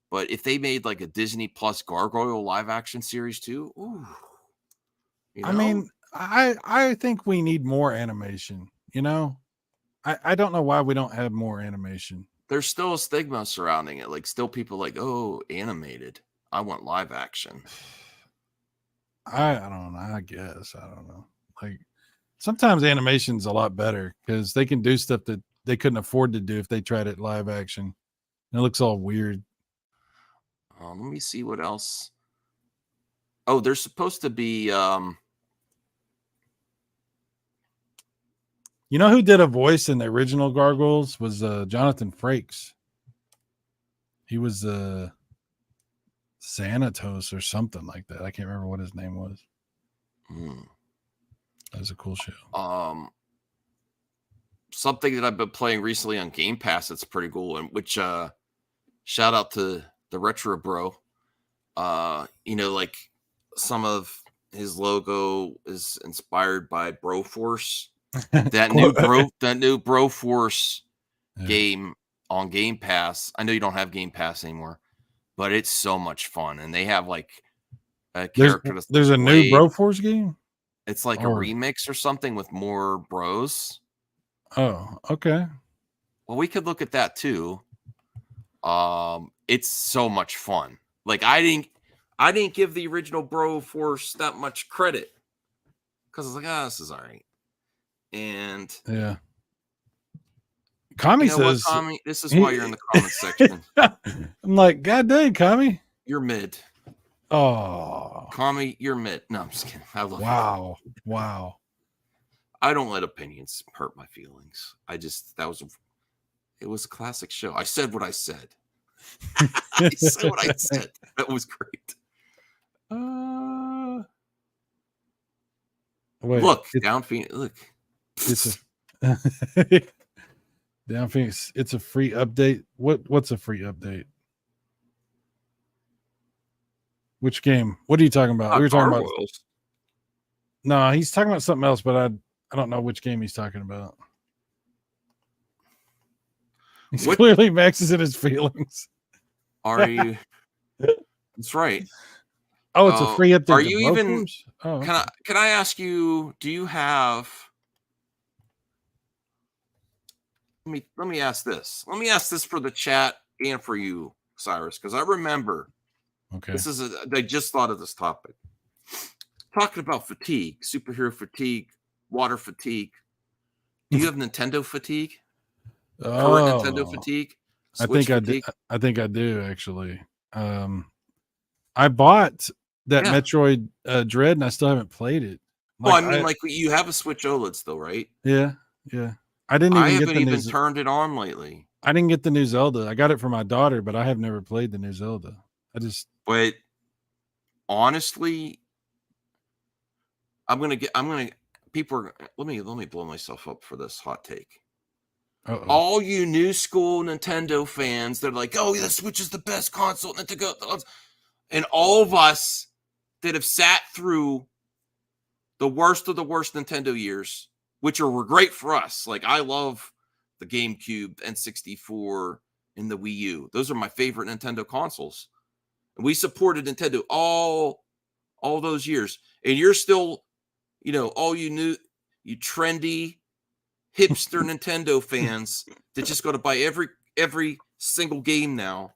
But if they made like a Disney Plus Gargoyle live action series too, ooh, I mean, I think we need more animation. I don't know why we don't have more animation. There's still a stigma surrounding it. Like, still people like, oh, animated. I want live action. I don't know. I guess I don't know. Like, sometimes animation's a lot better because they can do stuff that they couldn't afford to do if they tried it live action. And it looks all weird. Let me see what else. Oh, there's supposed to be. Who did a voice in the original Gargoyles was Jonathan Frakes. He was Xanatos or something like that. I can't remember what his name was. That was a cool show. Something that I've been playing recently on Game Pass that's pretty cool, and which shout out to the Retro Bro. Like some of his logo is inspired by Broforce. That new Broforce game on Game Pass. I know you don't have Game Pass anymore, but it's so much fun. And they have like a character. There's a new Broforce game. It's like a remix or something with more bros. Oh, okay. Well, we could look at that too. It's so much fun. Like I didn't give the original Broforce that much credit because I was like, this is all right. And yeah, Kami says, Kami, this is why you're in the comments section. I'm like, God dang, Kami, you're mid. Oh, Kami, you're mid. No, I'm just kidding. I love you. Wow. I don't let opinions hurt my feelings. It was a classic show. I said what I said. I said what I said. That was great. Wait, look, Down Phoenix. Look. It's Down Phoenix. It's a free update. What's a free update? Which game? What are you talking about? We were talking about. No, he's talking about something else, but I don't know which game he's talking about. He's clearly maxes in his feelings. Are you? That's right. Oh, it's a free update. Are you even? Oh, okay. Can I ask you? Do you have? Let me ask this. Let me ask this for the chat and for you, Cyrus, because I remember. Okay. I just thought of this topic. Talking about fatigue, superhero fatigue, water fatigue. Do you have Nintendo fatigue? Current Nintendo fatigue? Switch fatigue? I think I do actually. I bought that Metroid Dread and I still haven't played it. Well, I mean, like you have a Switch OLED still, right? Yeah, yeah. I haven't even turned it on lately. I didn't get the new Zelda. I got it for my daughter, but I have never played the new Zelda. But honestly, people are, let me blow myself up for this hot take. Uh-oh. All you new school Nintendo fans, they're like, oh, the Switch is the best console. And all of us that have sat through the worst of the worst Nintendo years, which were great for us. Like, I love the GameCube, N64, and the Wii U. Those are my favorite Nintendo consoles. And we supported Nintendo all those years. And you're still, all you trendy, hipster Nintendo fans that just go to buy every single game now,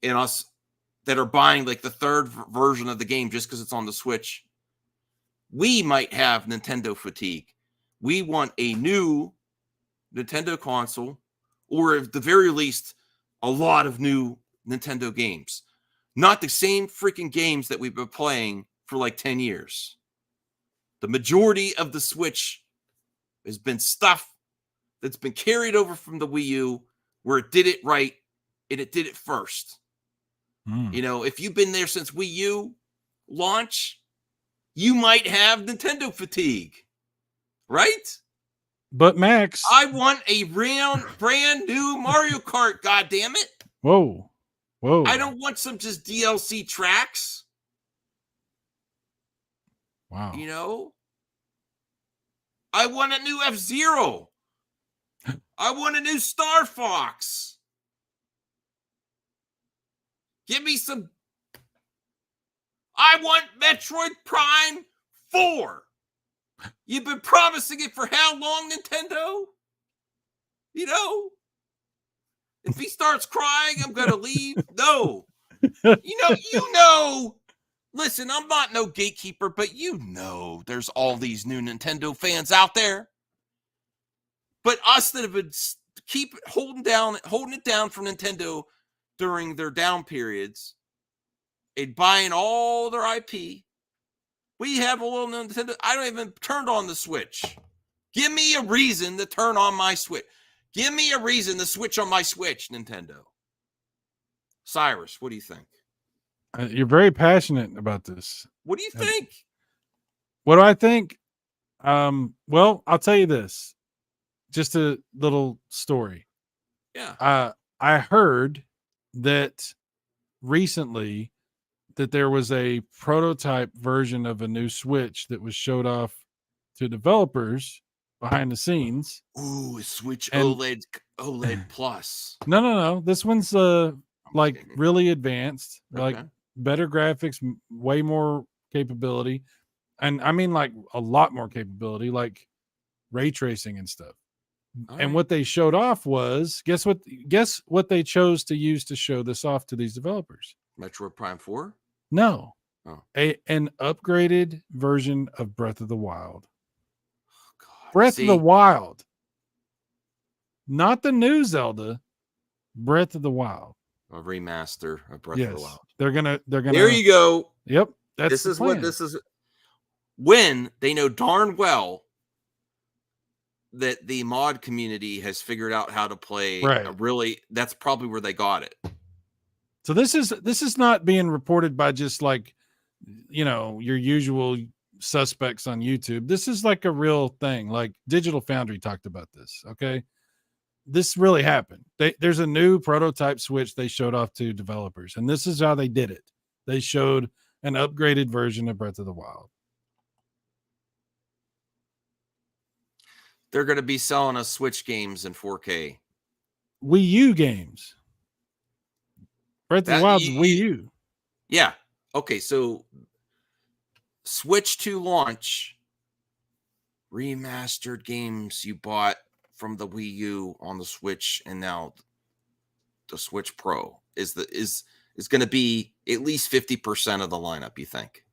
and us that are buying like the third version of the game just because it's on the Switch. We might have Nintendo fatigue. We want a new Nintendo console, or at the very least, a lot of new Nintendo games. Not the same freaking games that we've been playing for like 10 years. The majority of the Switch has been stuff that's been carried over from the Wii U, where it did it right and it did it first. If you've been there since Wii U launch, you might have Nintendo fatigue, right? But Max, I want a brand new Mario Kart, goddammit. Whoa. I don't want some just DLC tracks. Wow. I want a new F-Zero. I want a new Star Fox. Give me some. I want Metroid Prime 4. You've been promising it for how long, Nintendo? If he starts crying, I'm going to leave. No. Listen, I'm not no gatekeeper, but there's all these new Nintendo fans out there. But us that have been holding it down for Nintendo during their down periods and buying all their IP, we have a little Nintendo. I don't even turned on the Switch. Give me a reason to turn on my Switch. Give me a reason to switch on my Switch, Nintendo. Cyrus, what do you think? You're very passionate about this. What do you think? What do I think? Well, I'll tell you this. Just a little story. Yeah. I heard that recently that there was a prototype version of a new Switch that was showed off to developers behind the scenes. Ooh, Switch OLED Plus. No. This one's really advanced, like better graphics, way more capability. And I mean like a lot more capability, like ray tracing and stuff. And what they showed off was, guess what they chose to use to show this off to these developers? Metroid Prime 4? No. Oh. An upgraded version of Breath of the Wild. Oh, God. Breath of the Wild. Not the new Zelda. Breath of the Wild. A remaster of Breath of the Wild. They're gonna There you go. Yep. This is when they know darn well that the mod community has figured out how to play that's probably where they got it. So this is not being reported by just like your usual suspects on YouTube. This is like a real thing. Like Digital Foundry talked about this. Okay. This really happened. There's a new prototype Switch they showed off to developers, and this is how they did it. They showed an upgraded version of Breath of the Wild. They're going to be selling us Switch games in 4K. Wii U games. Breath of the Wild's Wii U. Yeah. Okay, so Switch 2 launch, remastered games you bought from the Wii U on the Switch, and now the Switch Pro is going to be at least 50% of the lineup, you think?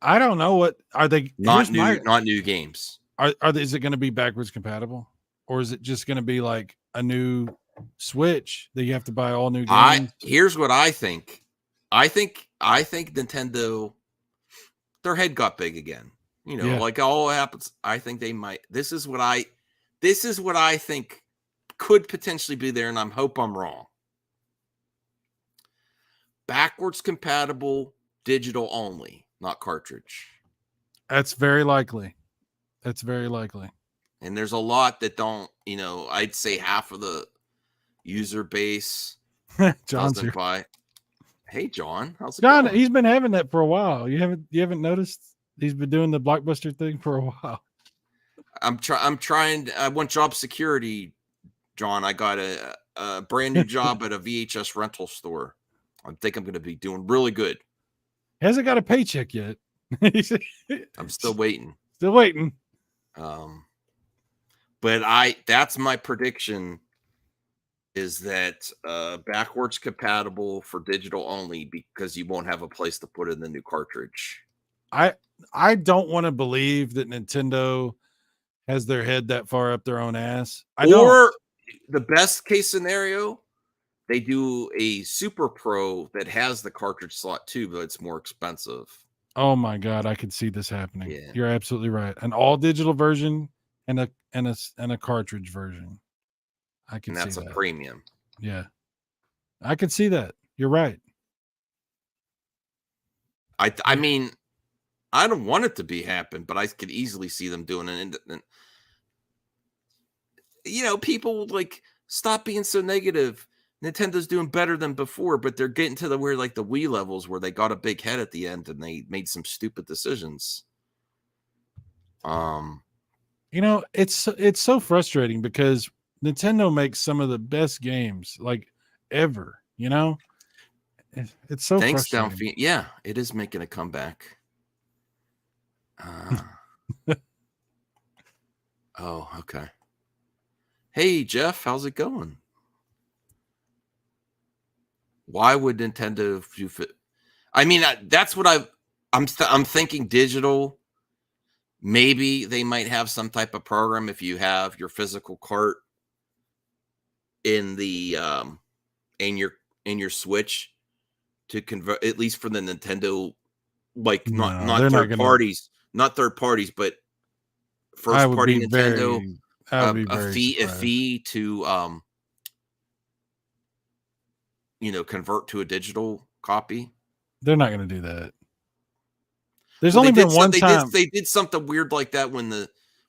I don't know. What are they? Not new games. Is it going to be backwards compatible, or is it just going to be like a new Switch that you have to buy all new games? Here's what I think. I think Nintendo, their head got big again. You know, like all happens. I think they might. This is what I think could potentially be there, and I hope I'm wrong. Backwards compatible, digital only, not cartridge. That's very likely. That's very likely. And there's a lot that don't, you know, I'd say half of the user base doesn't buy. Hey, John, how's it going? He's been having that for a while. You haven't noticed? He's been doing the Blockbuster thing for a while. I'm trying. I want job security, John. I got a brand new job at a VHS rental store. I think I'm going to be doing really good. Hasn't got a paycheck yet. I'm still waiting. Still waiting. But that's my prediction is that backwards compatible for digital only, because you won't have a place to put in the new cartridge. I don't want to believe that Nintendo has their head that far up their own ass. Or the best case scenario, they do a Super Pro that has the cartridge slot too, but it's more expensive. Oh my God, I could see this happening. Yeah. You're absolutely right. An all digital version and a cartridge version. I can see that. And that's a premium. Yeah. I could see that. You're right. I mean, I don't want it to happen, but I could easily see them doing it. And you know, people like stop being so negative. Nintendo's doing better than before, but they're getting to the Wii levels where they got a big head at the end and they made some stupid decisions. You know, it's so frustrating because Nintendo makes some of the best games like ever, you know? It's so thanks frustrating. Yeah, it is making a comeback. Oh, okay. Hey, Jeff, how's it going? Why would Nintendo do fit? I mean, that's what I'm thinking digital. Maybe they might have some type of program if you have your physical cart in the in your Switch to convert, at least for the Nintendo, like not third parties, but first party Nintendo. A fee to you know, convert to a digital copy. They're not going to do that. There's only been one time they did something weird like that when it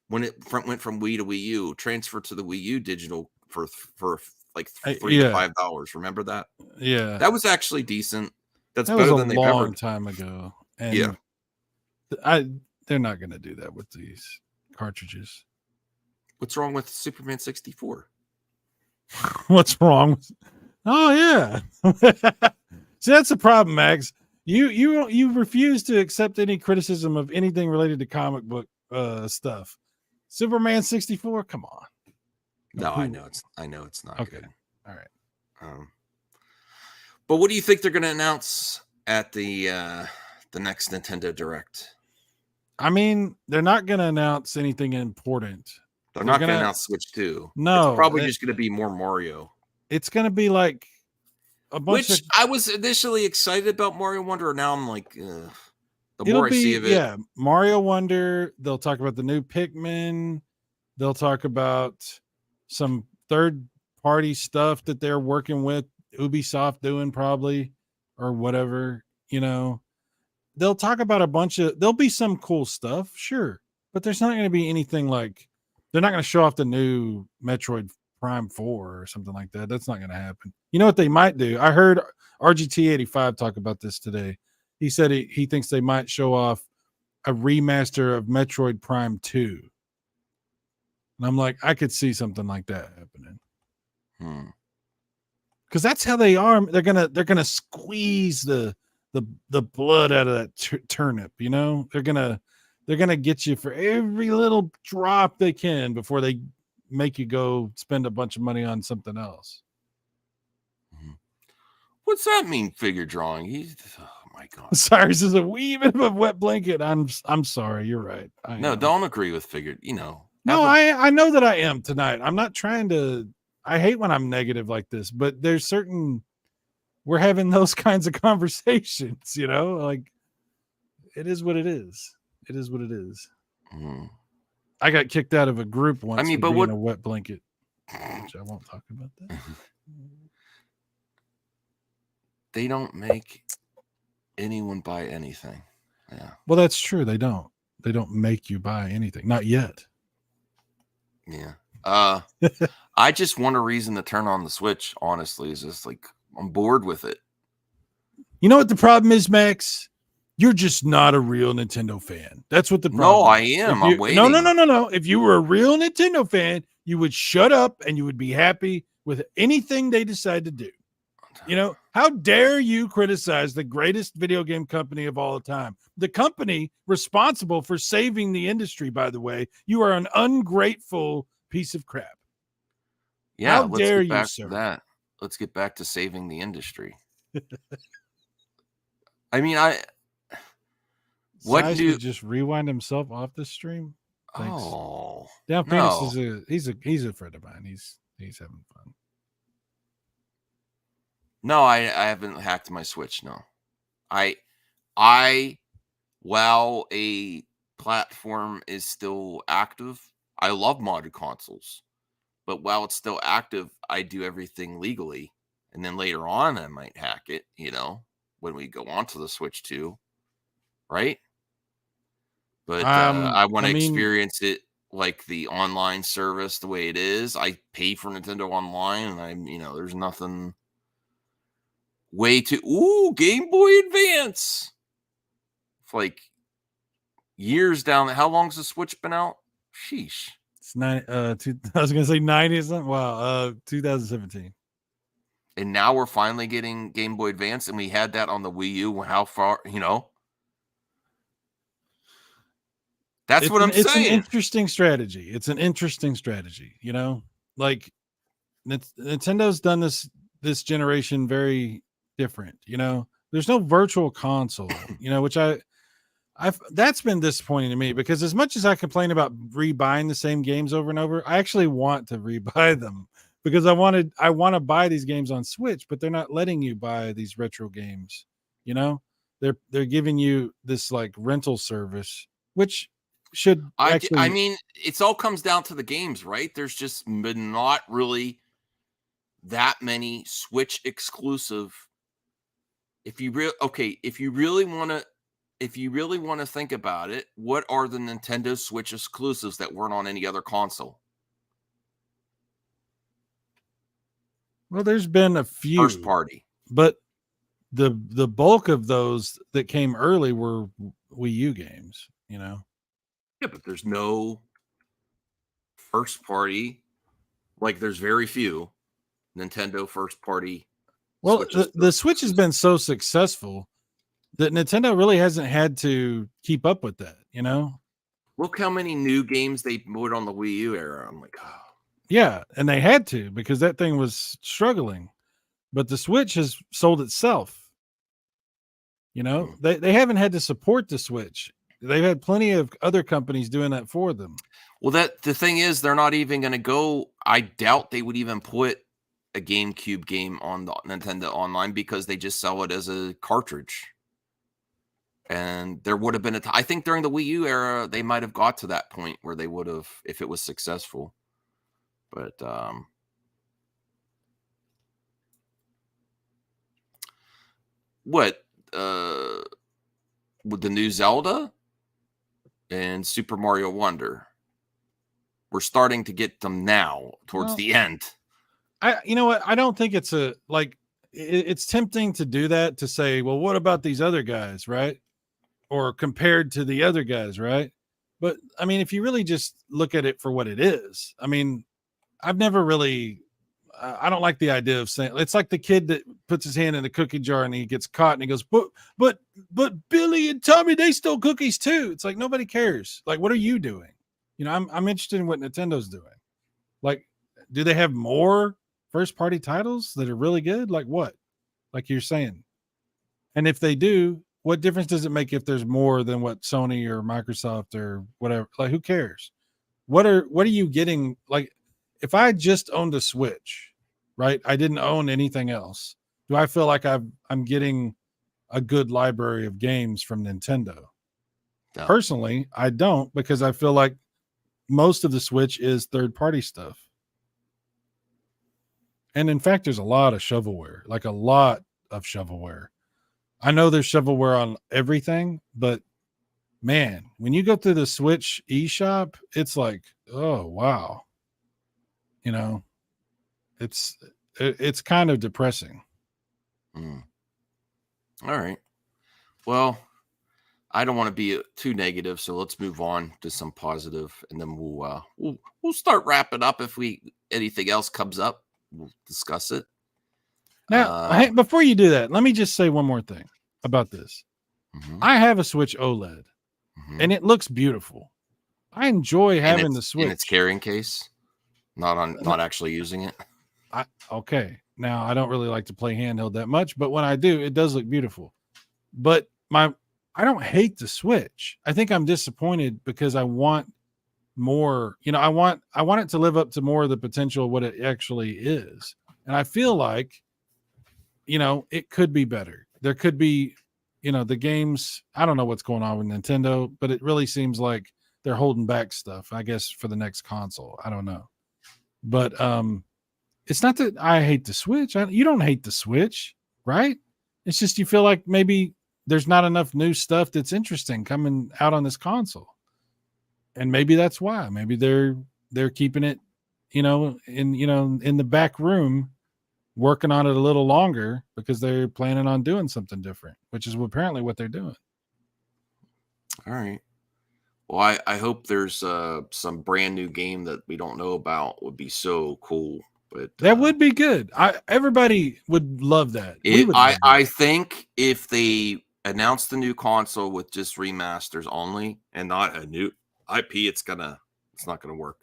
went from Wii to Wii U, transferred to the Wii U digital for like $3 to $5. Remember that? Yeah, that was actually decent. That better than a long time ago. And yeah, they're not going to do that with these cartridges. What's wrong with Superman 64? What's wrong? Oh yeah. See, that's the problem, Max. You refuse to accept any criticism of anything related to comic book stuff. Superman 64, come on. No, I know it's not okay. Good. All right. But what do you think they're going to announce at the next Nintendo Direct? I mean, they're not going to announce anything important. They're not going to announce Switch 2. No, it's probably just going to be more Mario. It's going to be like a bunch of. I was initially excited about Mario Wonder. Now I'm like, the more I see of it. Yeah, Mario Wonder. They'll talk about the new Pikmin. They'll talk about some third-party stuff that they're working with Ubisoft doing probably, or whatever, you know. They'll talk about there'll be some cool stuff, sure. But there's not going to be anything like, they're not going to show off the new Metroid Prime 4 or something like that. That's not going to happen. You know what they might do? I heard RGT85 talk about this today. He said he thinks they might show off a remaster of Metroid Prime 2. And I'm like, I could see something like that happening. Because that's how they are. They're gonna squeeze the blood out of that turnip. You know, they're gonna get you for every little drop they can before they make you go spend a bunch of money on something else. What's that mean? Figure drawing? Oh my God! Cyrus is a wee bit of a wet blanket. I'm sorry. You're right. Don't agree with figure. You know. No, I know that I am tonight. I'm not trying to. I hate when I'm negative like this, but there's we're having those kinds of conversations, you know, like it is what it is. It is what it is. Mm. I got kicked out of a group once. I mean, for but being what? a wet blanket, which I won't talk about that. They don't make anyone buy anything. Yeah. Well, that's true. They don't. They don't make you buy anything. Not yet. Yeah. I just want a reason to turn on the Switch. Honestly, is just like I'm bored with it. You know what the problem is, Max? You're just not a real Nintendo fan. That's what the problem. No, I is. am. You, I'm waiting. No. If you were a real Nintendo fan, you would shut up and you would be happy with anything they decide to do. You know, how dare you criticize the greatest video game company of all time? The company responsible for saving the industry, by the way. You are an ungrateful piece of crap. Yeah, how dare get back you, sir? to that. Let's get back to saving the industry. I mean, what do just rewind himself off the stream? Thanks. Oh, Down Phoenix is he's a friend of mine. He's having fun. No, I haven't hacked my Switch. No, I while a platform is still active, I love modded consoles. But while it's still active, I do everything legally, and then later on, I might hack it. You know, when we go onto the Switch 2, right? But I want to experience it like the online service the way it is. I pay for Nintendo Online, and there's nothing. Way to Game Boy Advance. It's like years down. How long's the Switch been out? Sheesh. It's I was gonna say 90 or something. Wow, 2017. And now we're finally getting Game Boy Advance, and we had that on the Wii U. How far? That's what I'm saying. It's an interesting strategy. It's an interesting strategy. Like Nintendo's done this generation very different. There's no virtual console. Which that's been disappointing to me, because as much as I complain about rebuying the same games over and over, I actually want to rebuy them, because I want to buy these games on Switch, but they're not letting you buy these retro games. They're giving you this like rental service, which should actually. I mean, it all comes down to the games, right? There's just been not really that many Switch exclusive. If you really want to think about it, what are the Nintendo Switch exclusives that weren't on any other console? Well, there's been a few first party, but the bulk of those that came early were Wii U games. Yeah, but there's no first party. Like, there's very few Nintendo first party. Well, the Switch has been so successful that Nintendo really hasn't had to keep up with that, Look how many new games they put on the Wii U era. I'm like, oh. Yeah, and they had to, because that thing was struggling. But the Switch has sold itself. They haven't had to support the Switch. They've had plenty of other companies doing that for them. Well, the thing is, they're not even going to go. I doubt they would even put a GameCube game on the Nintendo Online, because they just sell it as a cartridge. And there would have been I think during the Wii U era, they might have got to that point where they would have, if it was successful. But with the new Zelda and Super Mario Wonder, we're starting to get them now towards the end. You know what? I don't think it's it's tempting to do that, to say, well, what about these other guys, right? Or compared to the other guys, right? But I mean, if you really just look at it for what it is, I mean, I've never really, I don't like the idea of saying, it's like the kid that puts his hand in a cookie jar and he gets caught and he goes, but Billy and Tommy, they stole cookies too. It's like, nobody cares. Like, what are you doing? I'm interested in what Nintendo's doing. Like, do they have more first party titles that are really good? Like what? Like you're saying. And if they do, what difference does it make if there's more than what Sony or Microsoft or whatever? Like, who cares? What are you getting? Like, if I just owned a Switch, right? I didn't own anything else. Do I feel like I'm getting a good library of games from Nintendo? No. Personally, I don't, because I feel like most of the Switch is third-party stuff. And in fact, there's a lot of shovelware, like a lot of shovelware. I know there's shovelware on everything, but man, when you go through the Switch eShop, it's like, oh wow. You know, it's kind of depressing. All right. Well, I don't want to be too negative, so let's move on to some positive, and then we'll start wrapping up. If anything else comes up, we'll discuss it. Now, hey, before you do that, let me just say one more thing about this. I have a Switch OLED, and it looks beautiful. I enjoy having the Switch in its carrying case, not actually using it. Okay. Now, I don't really like to play handheld that much, but when I do, it does look beautiful. But I don't hate the Switch. I think I'm disappointed because I want more. You know, I want it to live up to more of the potential of what it actually is. And I feel like, you know, it could be better. There could be, you know, the games. I don't know what's going on with Nintendo, but it really seems like they're holding back stuff, I guess, for the next console. I don't know. But it's not that I hate the Switch. You don't hate the Switch, right? It's just you feel like maybe there's not enough new stuff that's interesting coming out on this console. And maybe that's why. Maybe they're keeping it, you know, in the back room, working on it a little longer because they're planning on doing something different, which is apparently what they're doing. All right. Well, I hope there's some brand new game that we don't know about. Would be so cool. But that would be good. Everybody would love that. I think if they announce the new console with just remasters only and not a new IP, it's not gonna work.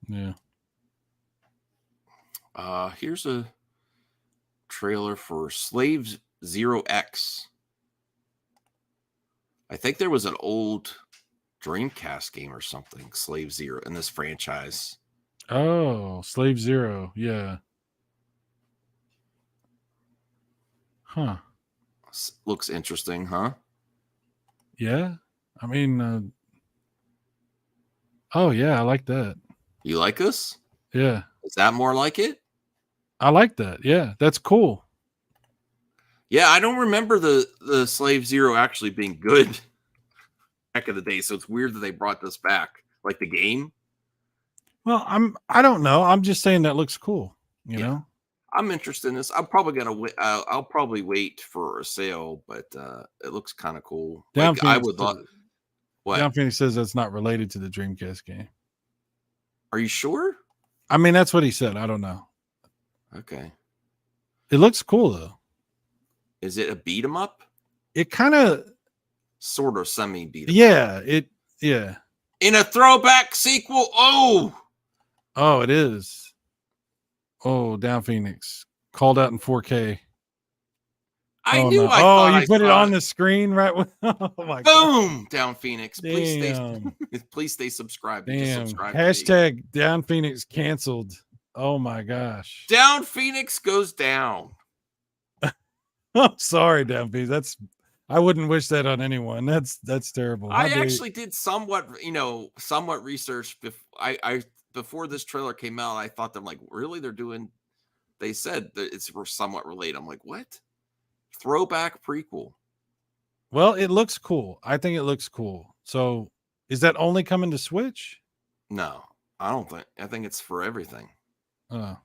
Yeah. Here's a trailer for Slave Zero X. I think there was an old Dreamcast game or something, Slave Zero, in this franchise. Oh, Slave Zero. Yeah. Huh. Looks interesting, huh? Yeah. I mean, oh yeah, I like that. You like this? Yeah. Is that more like it? I like that. Yeah, that's cool. Yeah, I don't remember the Slave Zero actually being good back in the day, so it's weird that they brought this back, like the game. Well, I don't know. I'm just saying that looks cool. You know, I'm interested in this. I'm probably gonna I'll probably wait for a sale, but it looks kind of cool. Down Like, I would love. What? Down Phoenix says that's not related to the Dreamcast game. Are you sure? I mean, that's what he said. I don't know. Okay. It looks cool though. Is it a beat 'em up? It kind of, sort of semi beat 'em yeah. up. Yeah. In a throwback sequel. Oh, it is. Oh, Down Phoenix called out in 4K. I oh, knew. No. I you put it on the screen right? Oh my Boom! God. Down Phoenix. Please stay subscribed. Damn. Subscribe Hashtag Down Phoenix canceled. Oh my gosh. Down Phoenix goes down. Oh, sorry, Down Phoenix. I wouldn't wish that on anyone. That's terrible. I actually did somewhat research. Before this trailer came out, I thought, like, really? They said that it's somewhat related. I'm like, what? Throwback prequel. Well, it looks cool. I think it looks cool. So is that only coming to Switch? No, I don't think. I think it's for everything. Well,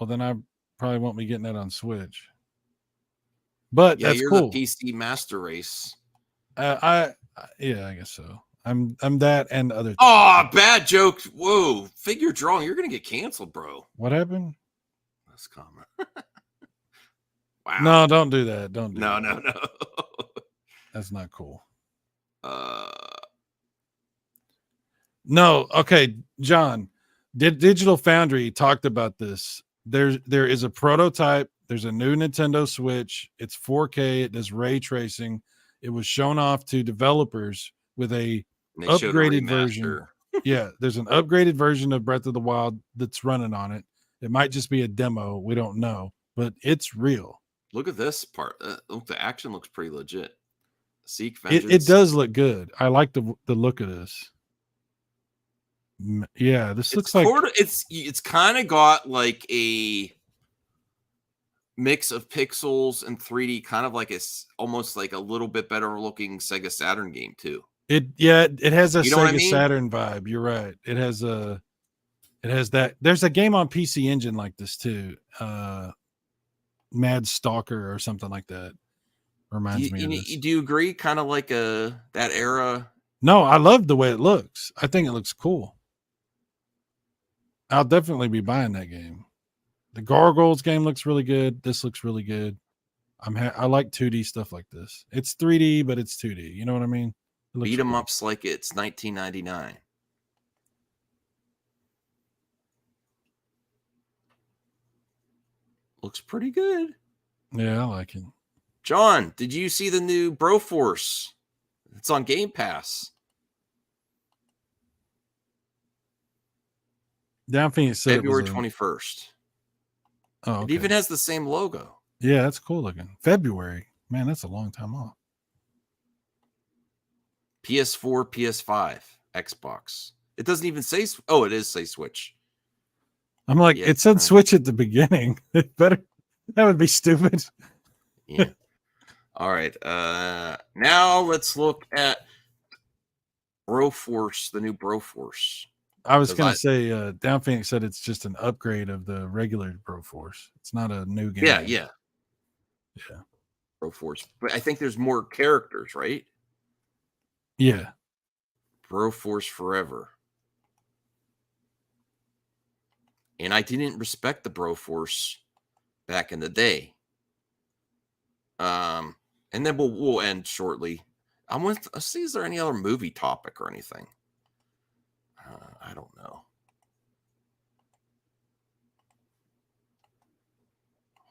then I probably won't be getting that on Switch. But yeah, that's you're cool. the PC master race. I guess so. I'm that and other things. Oh, bad joke. Whoa, figure drawing. You're gonna get canceled, bro. What happened? That's common. Wow. No, don't do that. Don't do that. No. That's not cool. No. Okay, John. Digital Foundry talked about this. There is a prototype. There's a new Nintendo Switch. It's 4K. It does ray tracing. It was shown off to developers with a upgraded version. Yeah, there's an upgraded version of Breath of the Wild that's running on it. It might just be a demo. We don't know, but it's real. Look at this part. Look, the action looks pretty legit. Seek It vengeance. does look good. I like the look of this. Yeah, this looks like it's kind of got like a mix of pixels and 3D, kind of like it's almost like a little bit better looking Sega Saturn game too. it has a You know what I Sega mean? Saturn vibe. You're right. It has that. There's a game on PC Engine like this too. Mad Stalker or something like that. Reminds me of this. Do you agree? Kind of like that era. No, I love the way it looks. I think it looks cool. I'll definitely be buying that game. The Gargoyles game looks really good. This looks really good. I like 2D stuff like this. It's 3D, but it's 2D. You know what I mean? Beat 'em ups like it's 1999. Looks pretty good. Yeah, I like it. John, did you see the new Broforce? It's on Game Pass. Down Phoenix said February 21st. Oh, okay. It even has the same logo. Yeah, that's cool looking. February. Man, that's a long time off. PS4, PS5, Xbox. It doesn't even say. Oh, it is say Switch. I'm like, it said Switch at the beginning. It better. That would be stupid. Yeah. All right. Now let's look at Broforce, the new Broforce. I was going to say, Down Phoenix said it's just an upgrade of the regular Broforce. It's not a new game. Yeah. Broforce. But I think there's more characters, right? Yeah. Broforce Forever. And I didn't respect the Broforce back in the day. And then we'll end shortly. I want to see, is there any other movie topic or anything? I don't know.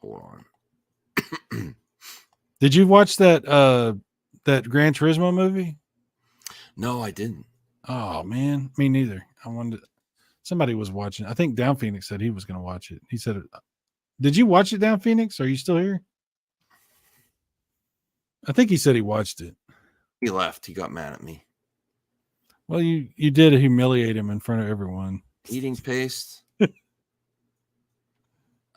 Hold on. Did you watch that that Gran Turismo movie? No, I didn't. Oh man, me neither. I wanted somebody was watching. I think Down Phoenix said he was going to watch it. He said, "Did you watch it, Down Phoenix? Are you still here?" I think he said he watched it. He left. He got mad at me. Well, you did humiliate him in front of everyone. Eating paste.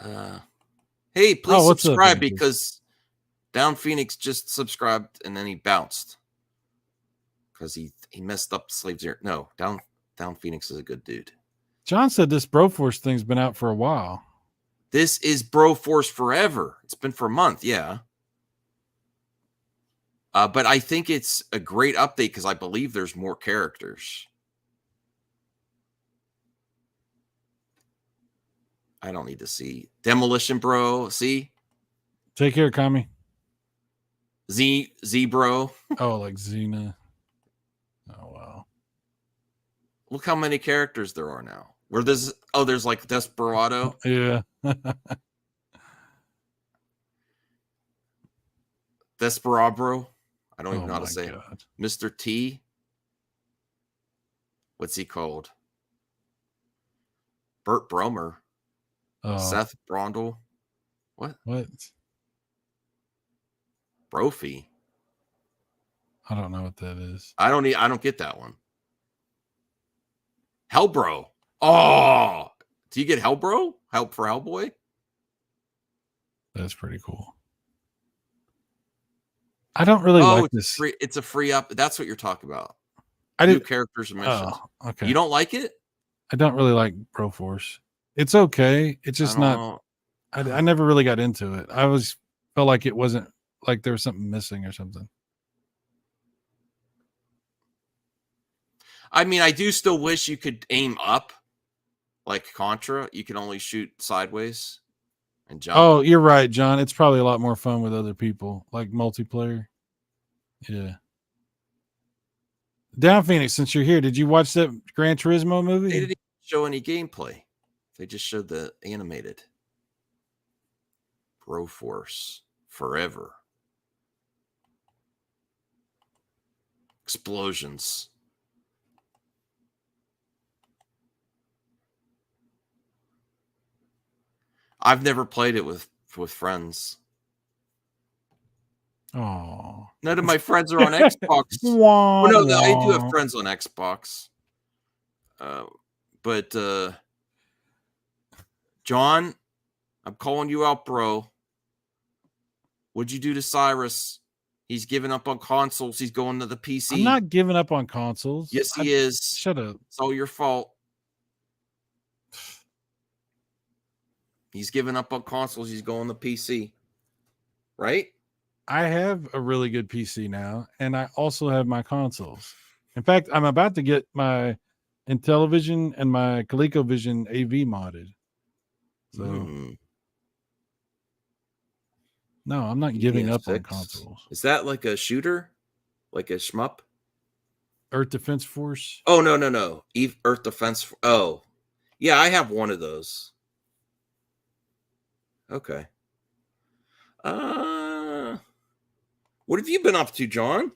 Hey, please subscribe because Down Phoenix just subscribed and then he bounced because he messed up Slaves Here. No, Down Phoenix is a good dude. John said this Broforce thing's been out for a while. This is Broforce Forever. It's been for a month, yeah. But I think it's a great update because I believe there's more characters. I don't need to see. Demolition Bro, see? Take care, Kami. Z Bro. Oh, like Xena. Oh, wow. Look how many characters there are now. There's like Desperado. Yeah. Desperado. I don't even know how to say it. Mr. T. What's he called? Burt Bromer. Seth Brondle. What? Brophy. I don't know what that is. I don't get that one. Hellbro. Oh, do you get Hellbro? Help for Hellboy? That's pretty cool. I don't really like this. It's a free up. That's what you're talking about. New characters and missions. Oh, okay. You don't like it? I don't really like Broforce. It's okay. It's just not. I never really got into it. I always felt like it wasn't like there was something missing or something. I mean, I do still wish you could aim up like Contra. You can only shoot sideways and jump. Oh, you're right, John. It's probably a lot more fun with other people, like multiplayer. Yeah. Down Phoenix, since you're here, did you watch that Gran Turismo movie? They didn't show any gameplay. They just showed the animated. Broforce Forever. Explosions. I've never played it with friends. Oh, None of my friends are on Xbox. Wah, Well, no, I do have wah. friends on Xbox. But John, I'm calling you out, bro. What'd you do to Cyrus? He's giving up on consoles. He's going to the PC. I'm not giving up on consoles. Yes, he is. Shut up. It's all your fault. He's giving up on consoles. He's going to PC. Right? I have a really good PC now, and I also have my consoles. In fact, I'm about to get my Intellivision and my ColecoVision AV modded. So no, I'm not giving up on consoles. Is that like a shooter? Like a shmup? Earth Defense Force? Oh, no. Earth Defense. Oh, yeah, I have one of those. Okay. What have you been up to, John?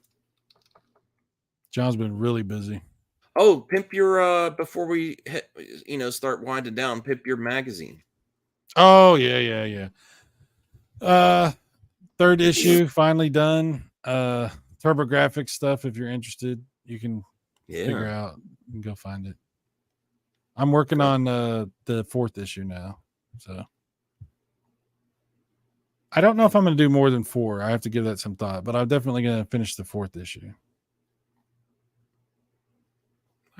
John's been really busy. Oh, pimp your before we start winding down, pimp your magazine. Oh, yeah. Third issue finally done. TurboGrafx stuff. If you're interested, you can figure out and go find it. I'm working on the fourth issue now, so I don't know if I'm going to do more than 4. I have to give that some thought, but I'm definitely going to finish the 4th issue.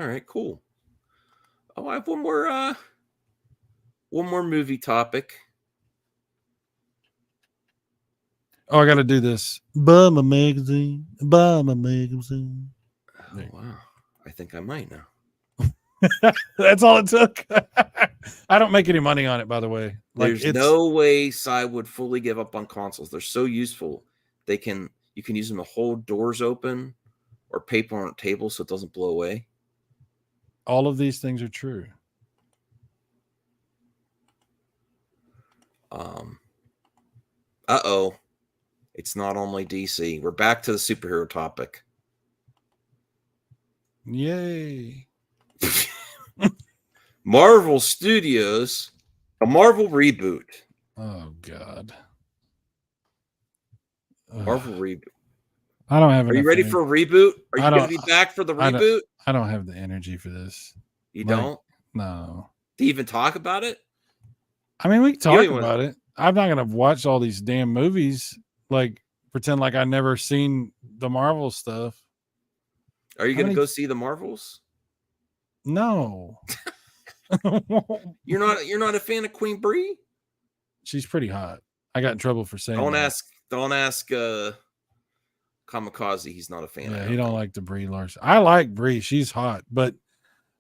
All right, cool. Oh, I have one more movie topic. Oh, I got to do this. Buy my magazine. Buy my magazine. Oh, wow. I think I might now. That's all it took. I don't make any money on it, by the way. There's no way Cy would fully give up on consoles. They're so useful. You can use them to hold doors open or paper on a table so it doesn't blow away. All of these things are true. Uh-oh. It's not only DC. We're back to the superhero topic. Yay. Marvel Studios, a Marvel reboot. Oh, God. Marvel reboot. I don't have. Are you ready for a reboot? Are you going to be back for the reboot? I don't have the energy for this. You don't? No. To even talk about it? I mean, we can talk about it. I'm not going to watch all these damn movies, pretend like I never seen the Marvel stuff. Are you going to go see the Marvels? No. You're not a fan of Queen Brie? She's pretty hot. I got in trouble for saying Don't ask Kamikaze. He's not a fan. Yeah, he don't like the Brie Larson. I like Brie. She's hot, but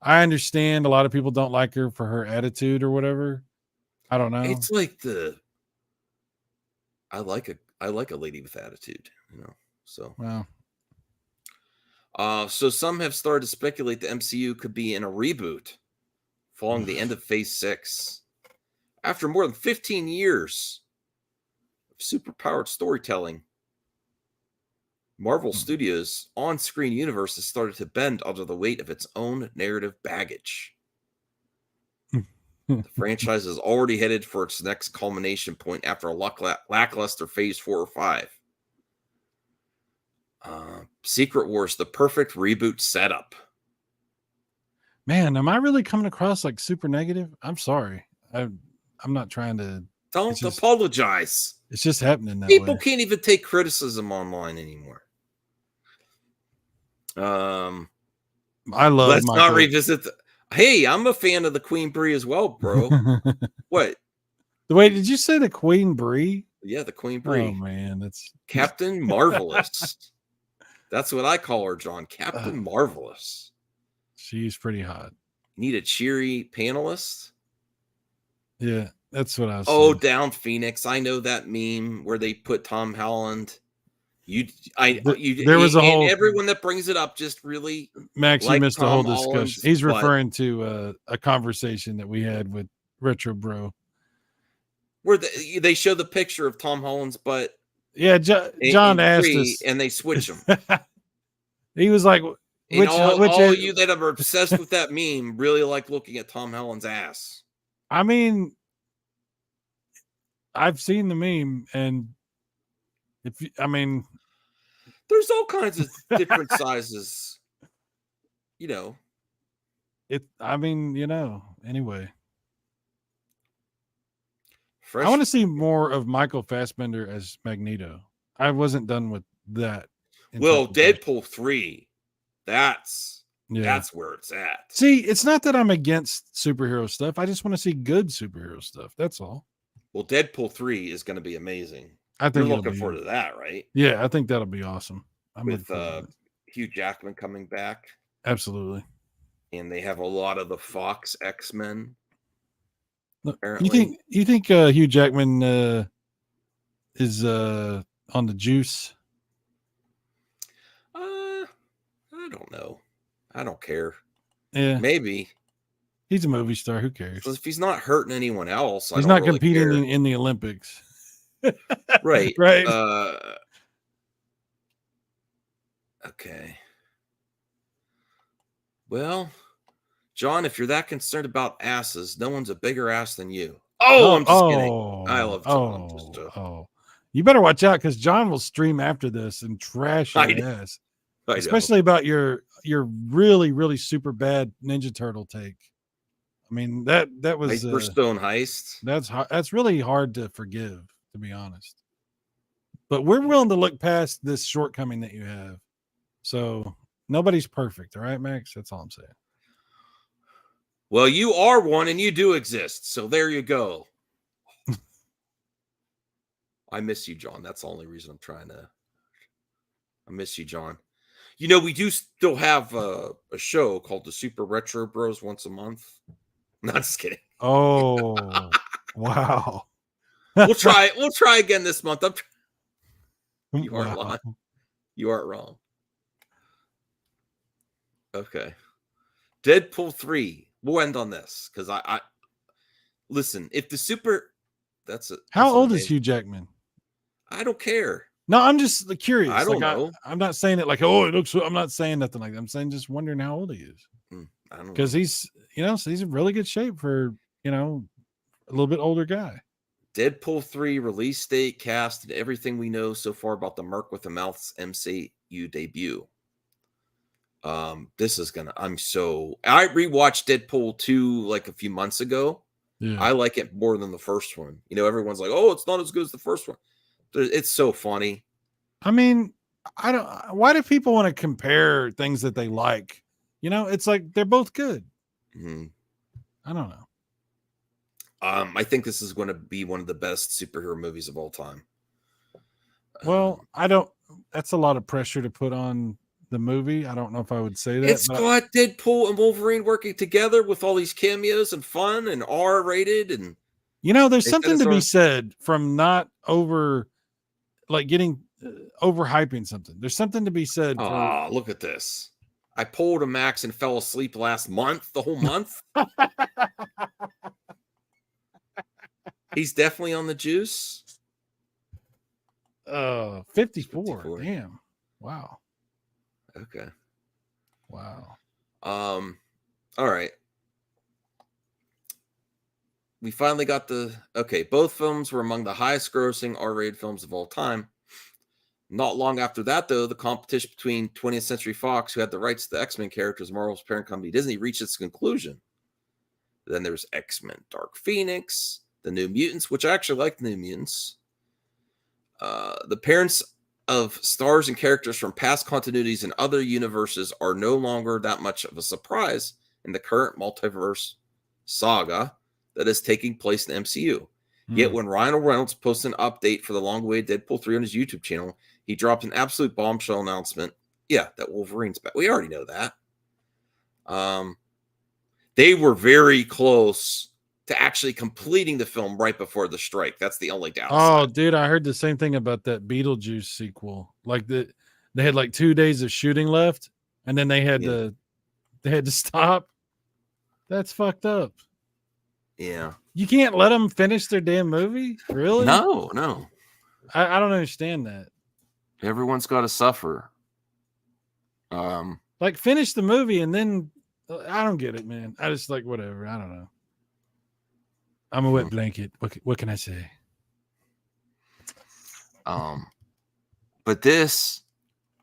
I understand a lot of people don't like her for her attitude or whatever. I don't know. It's like I like a lady with attitude, So wow. So some have started to speculate the MCU could be in a reboot following the end of Phase 6. After more than 15 years of superpowered storytelling, Marvel Studios' on-screen universe has started to bend under the weight of its own narrative baggage. The franchise is already headed for its next culmination point after a lackluster Phase 4 or 5. Secret Wars, the perfect reboot setup. Man, am I really coming across like super negative? I'm sorry. I'm not trying to. Don't apologize. It's just happening that People way. can't even take criticism online anymore. I love. Let's not revisit. Hey, I'm a fan of the Queen Brie as well, bro. What? Wait, did you say the Queen Brie? Yeah, the Queen Brie. Oh man, that's Captain Marvelous. That's what I call her, John. Captain Marvelous. She's pretty hot. Need a cheery panelist? Yeah, that's what I was saying. Down Phoenix. I know that meme where they put Tom Holland. There was a whole. Everyone that brings it up just really. Max, you missed the whole discussion. He's referring to a conversation that we had with Retro Bro, where they show the picture of Tom Holland's butt. Yeah, John asked us, and they switch him. He was like, all you that are obsessed with that meme really like looking at Tom Holland's ass. I mean, I've seen the meme, and I mean, there's all kinds of different sizes. You know, anyway. Fresh. I want to see more of Michael Fassbender as Magneto. I wasn't done with that. Well, Deadpool 3, that's where it's at. See, it's not that I'm against superhero stuff. I just want to see good superhero stuff. That's all. Well, Deadpool 3 is going to be amazing. I think you're looking forward to that, right? Yeah, I think that'll be awesome. With Hugh Jackman coming back. Absolutely. And they have a lot of the Fox X-Men. You think Hugh Jackman is on the juice? I don't know. I don't care. Yeah, maybe. He's a movie star. Who cares? So if he's not hurting anyone else, he's not really competing in the Olympics. Right. Right. Okay. Well, John, if you're that concerned about asses, no one's a bigger ass than you. Oh, I'm just kidding. I love John. You better watch out because John will stream after this and trash your ass. Especially about your really, really super bad Ninja Turtle take. I mean, that was Stone Heist. That's really hard to forgive, to be honest. But we're willing to look past this shortcoming that you have. So nobody's perfect, all right, Max? That's all I'm saying. Well, you are one and you do exist. So there you go. I miss you, John. That's the only reason I'm trying to. I miss you, John. You know, we do still have a show called the Super Retro Bros once a month. Not just kidding. Oh, wow. We'll try again this month. You aren't lying. You aren't wrong. Okay. Deadpool 3. We'll end on this because I listen. If the super, how old is Hugh Jackman? I don't care. No, I'm just curious. I don't know. I'm not saying it like, oh, it looks. I'm not saying nothing like that. I'm saying just wondering how old he is. I don't know. Because he's in really good shape for a little bit older guy. Deadpool 3 release date, cast, and everything we know so far about the Merc with the Mouth's MCU debut. This is gonna. I rewatched Deadpool 2 like a few months ago. Yeah. I like it more than the first one. Everyone's like, "Oh, it's not as good as the first one." It's so funny. I mean, I don't. Why do people want to compare things that they like? It's like they're both good. Mm-hmm. I don't know. I think this is going to be one of the best superhero movies of all time. Well, I don't. That's a lot of pressure to put on the movie. I don't know if I would say that. It's got Deadpool and Wolverine working together with all these cameos and fun and R-rated and. There's something to be said from not getting overhyping something. There's something to be said. Oh, look at this. I pulled a Max and fell asleep last month, the whole month. He's definitely on the juice. 54. Damn. Wow. Okay. Wow. All right. We finally got both films were among the highest grossing R-rated films of all time. Not long after that, though, the competition between 20th Century Fox, who had the rights to the X-Men characters, Marvel's parent company Disney, reached its conclusion. Then there's X-Men Dark Phoenix, the New Mutants, which I actually like the New Mutants. The parents of stars and characters from past continuities and other universes are no longer that much of a surprise in the current multiverse saga that is taking place in the MCU. Yet when Ryan Reynolds posted an update for the long-awaited Deadpool 3 on his YouTube channel, he dropped an absolute bombshell announcement. Yeah, that Wolverine's back. We already know that. They were very close to actually completing the film right before the strike. That's the only downside. Oh, dude, I heard the same thing about that Beetlejuice sequel. Like they had like 2 days of shooting left, and then they had to stop. That's fucked up. Yeah. You can't let them finish their damn movie? Really? No. I don't understand that. Everyone's got to suffer. Like finish the movie and then I don't get it, man. I just like whatever. I don't know. I'm a wet blanket. What can I say? But this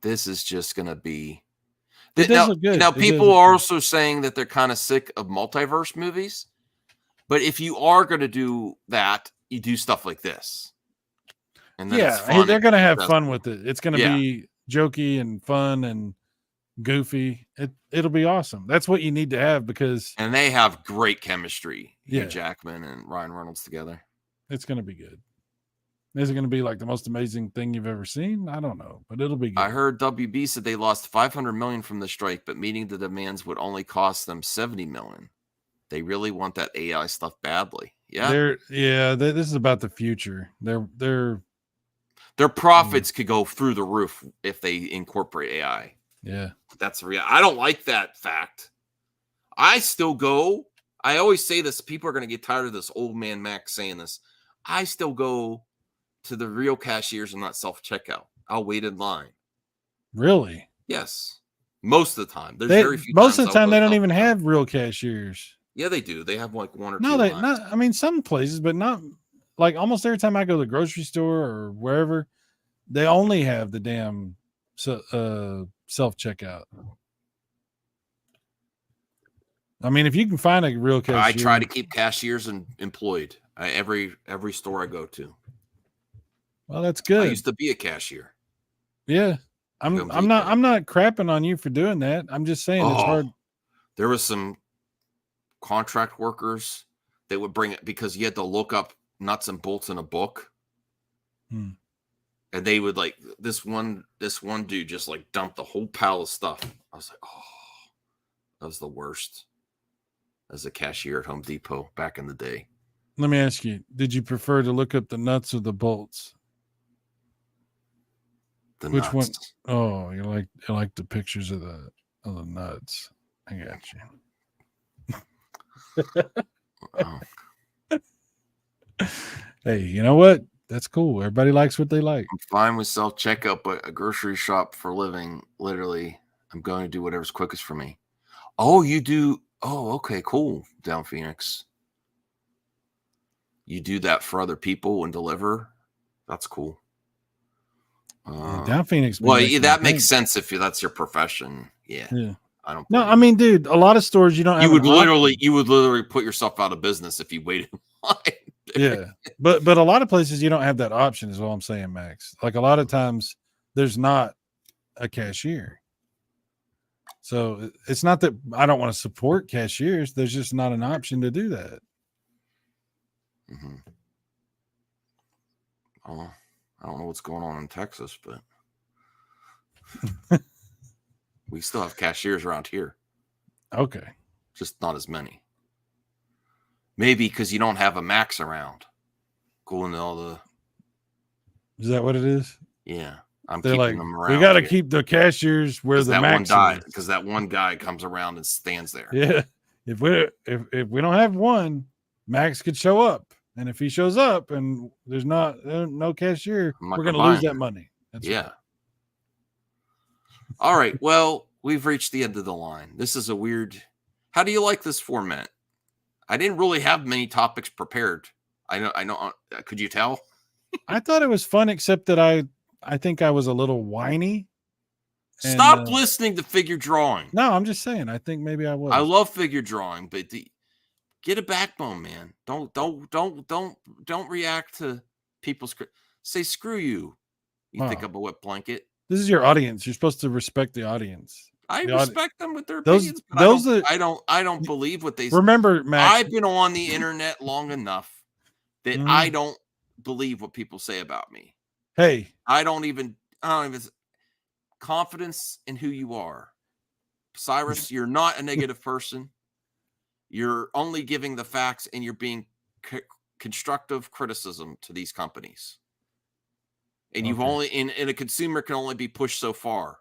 is just going to be. It does look good. Now, It people does are look also saying that they're kind of sick of multiverse movies. But if you are going to do that, you do stuff like this. And then it's fun. they're going to have fun with it. It's going to Yeah. be jokey and fun and goofy. It'll be awesome. That's what you need to have because. And they have great chemistry. Yeah. Hugh Jackman and Ryan Reynolds together. It's going to be good. Is it going to be like the most amazing thing you've ever seen? I don't know, but it'll be good. I heard WB said they lost $500 million from the strike, but meeting the demands would only cost them $70 million. They really want that AI stuff badly. Yeah. This is about the future. Their profits could go through the roof if they incorporate AI. Yeah. That's real. I don't like that fact. I still go. I always say this. People are going to get tired of this old man Max saying this. I still go to the real cashiers and not self-checkout. I'll wait in line. Really? Yes. Most of the time. There's very few most of the times time they don't even have real cashiers. Yeah, they do. They have like one or two. No, lines. I mean, some places, but not like almost every time I go to the grocery store or wherever, they only have the damn self-checkout. I mean, if you can find a real cashier. I try to keep cashiers employed every store I go to. Well, that's good. I used to be a cashier. Yeah. I'm not crapping on you for doing that. I'm just saying it's hard. There was some contract workers that would bring it because you had to look up nuts and bolts in a book. And they would like this one dude just like dumped the whole pile of stuff. I was like, oh, that was the worst as a cashier at Home Depot back in the day. Let me ask you, did you prefer to look up the nuts or the bolts? Which one? Oh, you like the pictures of the nuts. I got you. Hey, you know what? That's cool. Everybody likes what they like. I'm fine with self-checkout, but a grocery shop for a living, literally, I'm going to do whatever's quickest for me. Oh, you do? Oh, okay, cool. Down Phoenix. You do that for other people and deliver? That's cool. Down Phoenix. Well, that makes sense if that's your profession. Yeah. I don't. No, I mean, dude, a lot of stores you don't. You would literally put yourself out of business if you waited in line. Yeah, but a lot of places you don't have that option. Is what I'm saying, Max. Like a lot of times, there's not a cashier. So it's not that I don't want to support cashiers. There's just not an option to do that. Mm-hmm. Oh, I don't know what's going on in Texas, but we still have cashiers around here. Okay. Just not as many. Maybe because you don't have a Max around. Going to all the. Is that what it is? Yeah. They're keeping like, them around. We got to keep the cashiers where the Max is. Because that one guy comes around and stands there. Yeah. If we don't have one, Max could show up. And if he shows up and there's no cashier, we're going to lose that money. That's right. All right. Well, we've reached the end of the line. This is a weird. How do you like this format? I didn't really have many topics prepared. I know. Could you tell? I thought it was fun, except that I think I was a little whiny. Stop listening to figure drawing. No, I'm just saying. I think maybe I was. I love figure drawing, but get a backbone, man. Don't react to people's. Say screw you. You think I'm a wet blanket. This is your audience. You're supposed to respect the audience. I respect them with their opinions. I don't believe what they say. Remember, Max, I've been on the internet long enough that I don't believe what people say about me. Hey, I don't even confidence in who you are. Cyrus, you're not a negative person. You're only giving the facts and you're being constructive criticism to these companies. And you've only and a consumer can only be pushed so far.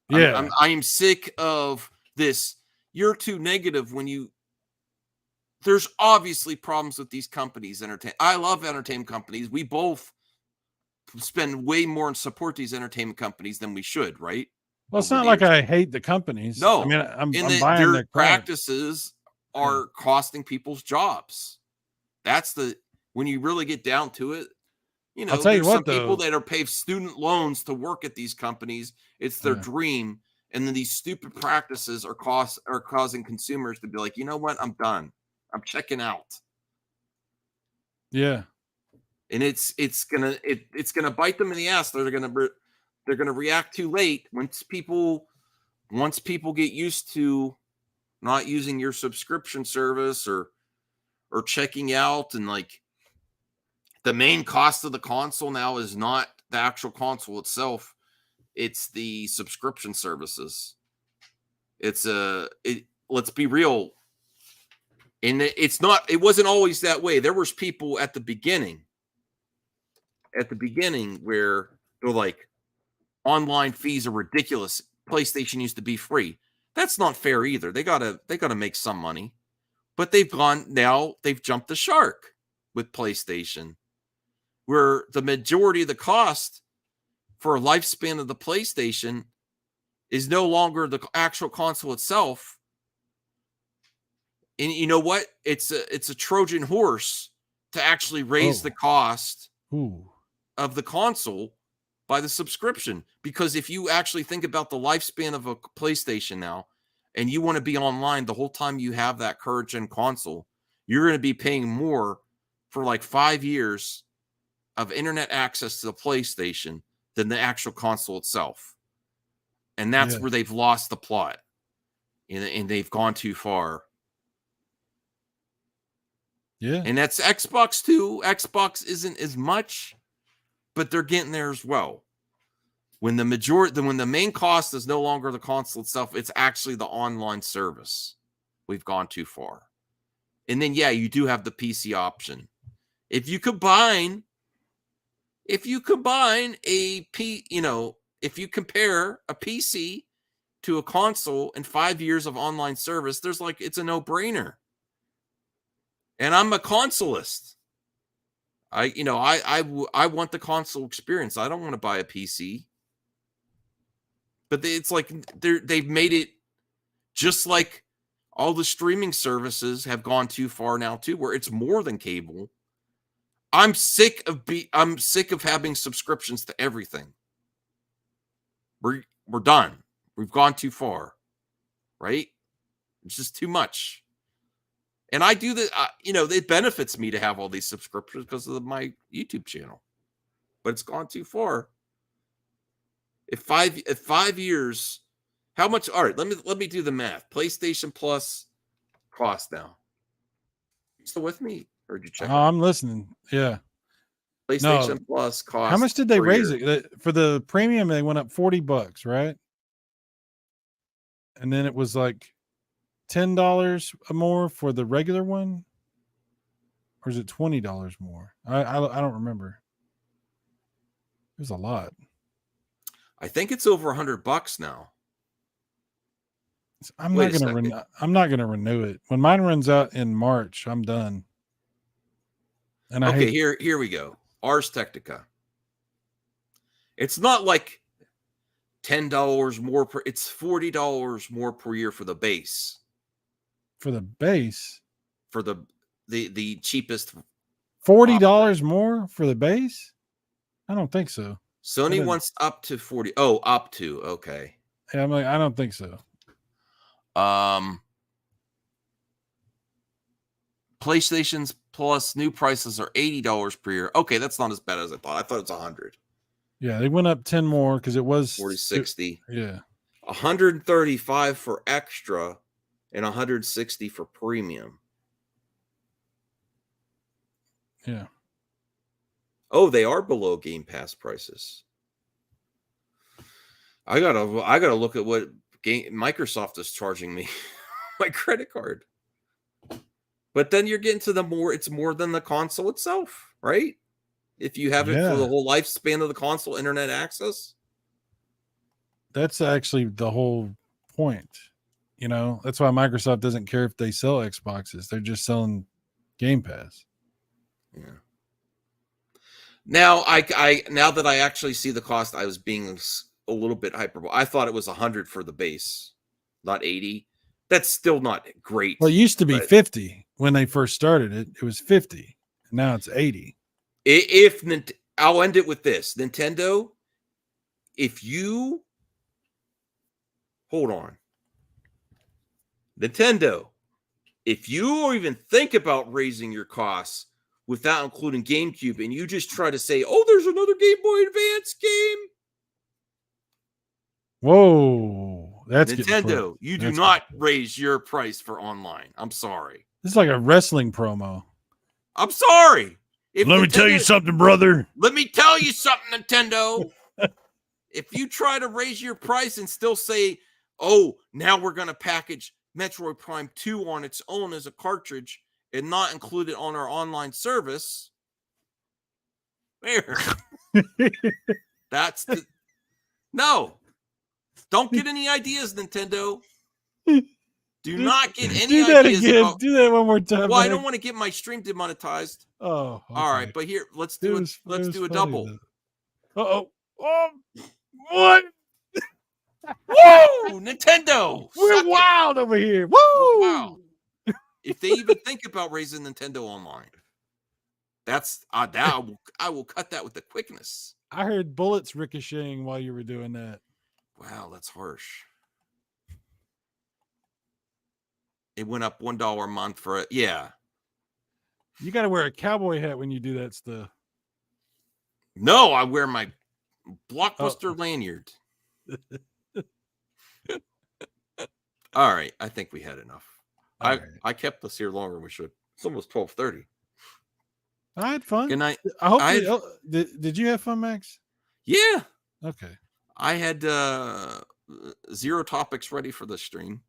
Yeah. I'm sick of this. You're too negative when there's obviously problems with these companies. I love entertainment companies. We both spend way more and support these entertainment companies than we should, right? Well, it's not like I hate the companies. No, I mean, I'm buying their practices are costing people's jobs. When you really get down to it, You know, I'll tell you there's what, some people though. that are paid student loans to work at these companies. It's their Yeah. dream. And then these stupid practices are causing consumers to be like, you know what? I'm done. I'm checking out. Yeah. And it's gonna bite them in the ass. They're gonna react too late once people get used to not using your subscription service or checking out, and like the main cost of the console now is not the actual console itself, it's the subscription services. Let's be real, and it wasn't always that way. There was people at the beginning where they're like, online fees are ridiculous. PlayStation used to be free. That's not fair either. They gotta make some money. But they've jumped the shark with PlayStation, where the majority of the cost for a lifespan of the PlayStation is no longer the actual console itself. And you know what? It's a Trojan horse to actually raise the cost of the console by the subscription. Because if you actually think about the lifespan of a PlayStation now, and you want to be online the whole time you have that current gen console, you're going to be paying more for like 5 years of internet access to the PlayStation than the actual console itself. And that's where they've lost the plot, and they've gone too far. Yeah. And that's Xbox too. Xbox isn't as much, but they're getting there as well. When the main cost is no longer the console itself, it's actually the online service. We've gone too far. And then, you do have the PC option. If you combine if you compare a PC to a console and 5 years of online service, it's a no-brainer. And I'm a consoleist. I want the console experience. I don't want to buy a PC. But it's like they've made it just like all the streaming services have gone too far now too, where it's more than cable. I'm sick of having subscriptions to everything. We're done. We've gone too far, right? It's just too much. And I do that. It benefits me to have all these subscriptions because of my YouTube channel, but it's gone too far. If 5 years, how much? All right, let me do the math. PlayStation Plus cost now. You still with me? Or did you check? I'm listening. Yeah. PlayStation Plus cost. How much did they raise it for the premium? They went up $40, right? And then it was like $10 more for the regular one, or is it $20 more? I don't remember. It was a lot. I think it's over $100 now. I'm not gonna renew it. When mine runs out in March, I'm done. And here we go. Ars Technica. It's not like $10 more per. It's $40 more per year for the base. For the base. For the cheapest. $40 more for the base? I don't think so. Sony wants up to 40. Oh, up to. Okay. Yeah, I'm like, I don't think so. PlayStation's Plus new prices are $80 per year. Okay, that's not as bad as I thought. I thought it's $100. Yeah, they went up 10 more because it was 60. Yeah. $135 for extra and $160 for premium. Yeah. Oh, they are below Game Pass prices. I gotta look at what Microsoft is charging me my credit card. But then you're getting to it's more than the console itself, right? If you have it for the whole lifespan of the console, internet access. That's actually the whole point. That's why Microsoft doesn't care if they sell Xboxes. They're just selling Game Pass. Yeah. Now now that I actually see the cost, I was being a little bit hyperbole. I thought it was $100 for the base, not $80. That's still not great. Well, it used to be $50 when they first started it. It was $50. Now it's $80. I'll end it with this. Nintendo, if you hold on. Nintendo, if you even think about raising your costs without including GameCube and you just try to say, oh, there's another Game Boy Advance game. Whoa. That's Nintendo, you do not raise your price for online. I'm sorry. This is like a wrestling promo. I'm sorry. Let me tell you something, brother. Let me tell you something, Nintendo. If you try to raise your price and still say, oh, now we're going to package Metroid Prime 2 on its own as a cartridge and not include it on our online service, there. That's the... No. Don't get any ideas, Nintendo. Do not get any ideas about... Do that one more time. Well, I don't want to get my stream demonetized. Oh, okay. All right, but here, let's do it. Let's do a double. Uh-oh. Oh, what? Woo! Nintendo! We're wild over here. Woo! Wow. If they even think about raising Nintendo online, that's that I will cut that with the quickness. I heard bullets ricocheting while you were doing that. Wow, that's harsh. It went up $1 a month for it. Yeah. You got to wear a cowboy hat when you do that stuff. No, I wear my Blockbuster lanyard. All right, I think we had enough. I kept us here longer than we should. It's almost 12:30. I had fun. Good night. I hope did you have fun, Max? Yeah. Okay. I had 0 topics ready for the stream.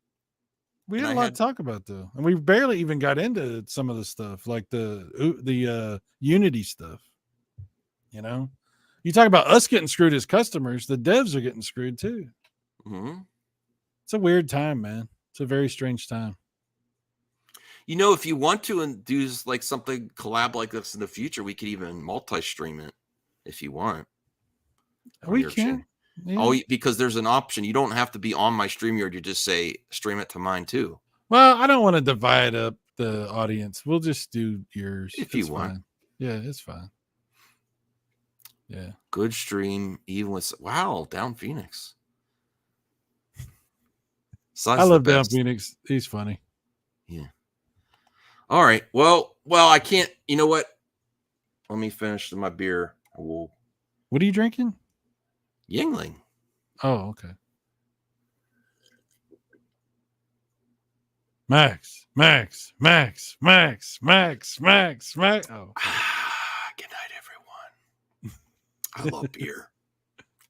We had a lot to talk about though, and we barely even got into some of the stuff, like the Unity stuff. You know, you talk about us getting screwed as customers, the devs are getting screwed too. Mm-hmm. It's a weird time, man. It's a very strange time. You know, if you want to and do like something collab like this in the future, we could even multi-stream it if you want. We can. Yeah. Oh, because there's an option. You don't have to be on my StreamYard. You just say stream it to mine too. Well, I don't want to divide up the audience. We'll just do yours if you want. Fine. Yeah, it's fine. Yeah. Good stream, even with Down Phoenix. I love Down Phoenix. He's funny. Yeah. All right. Well, I can't. You know what? Let me finish my beer. What are you drinking? Yingling. Oh, okay. Max. Oh. Good night, everyone. I love beer.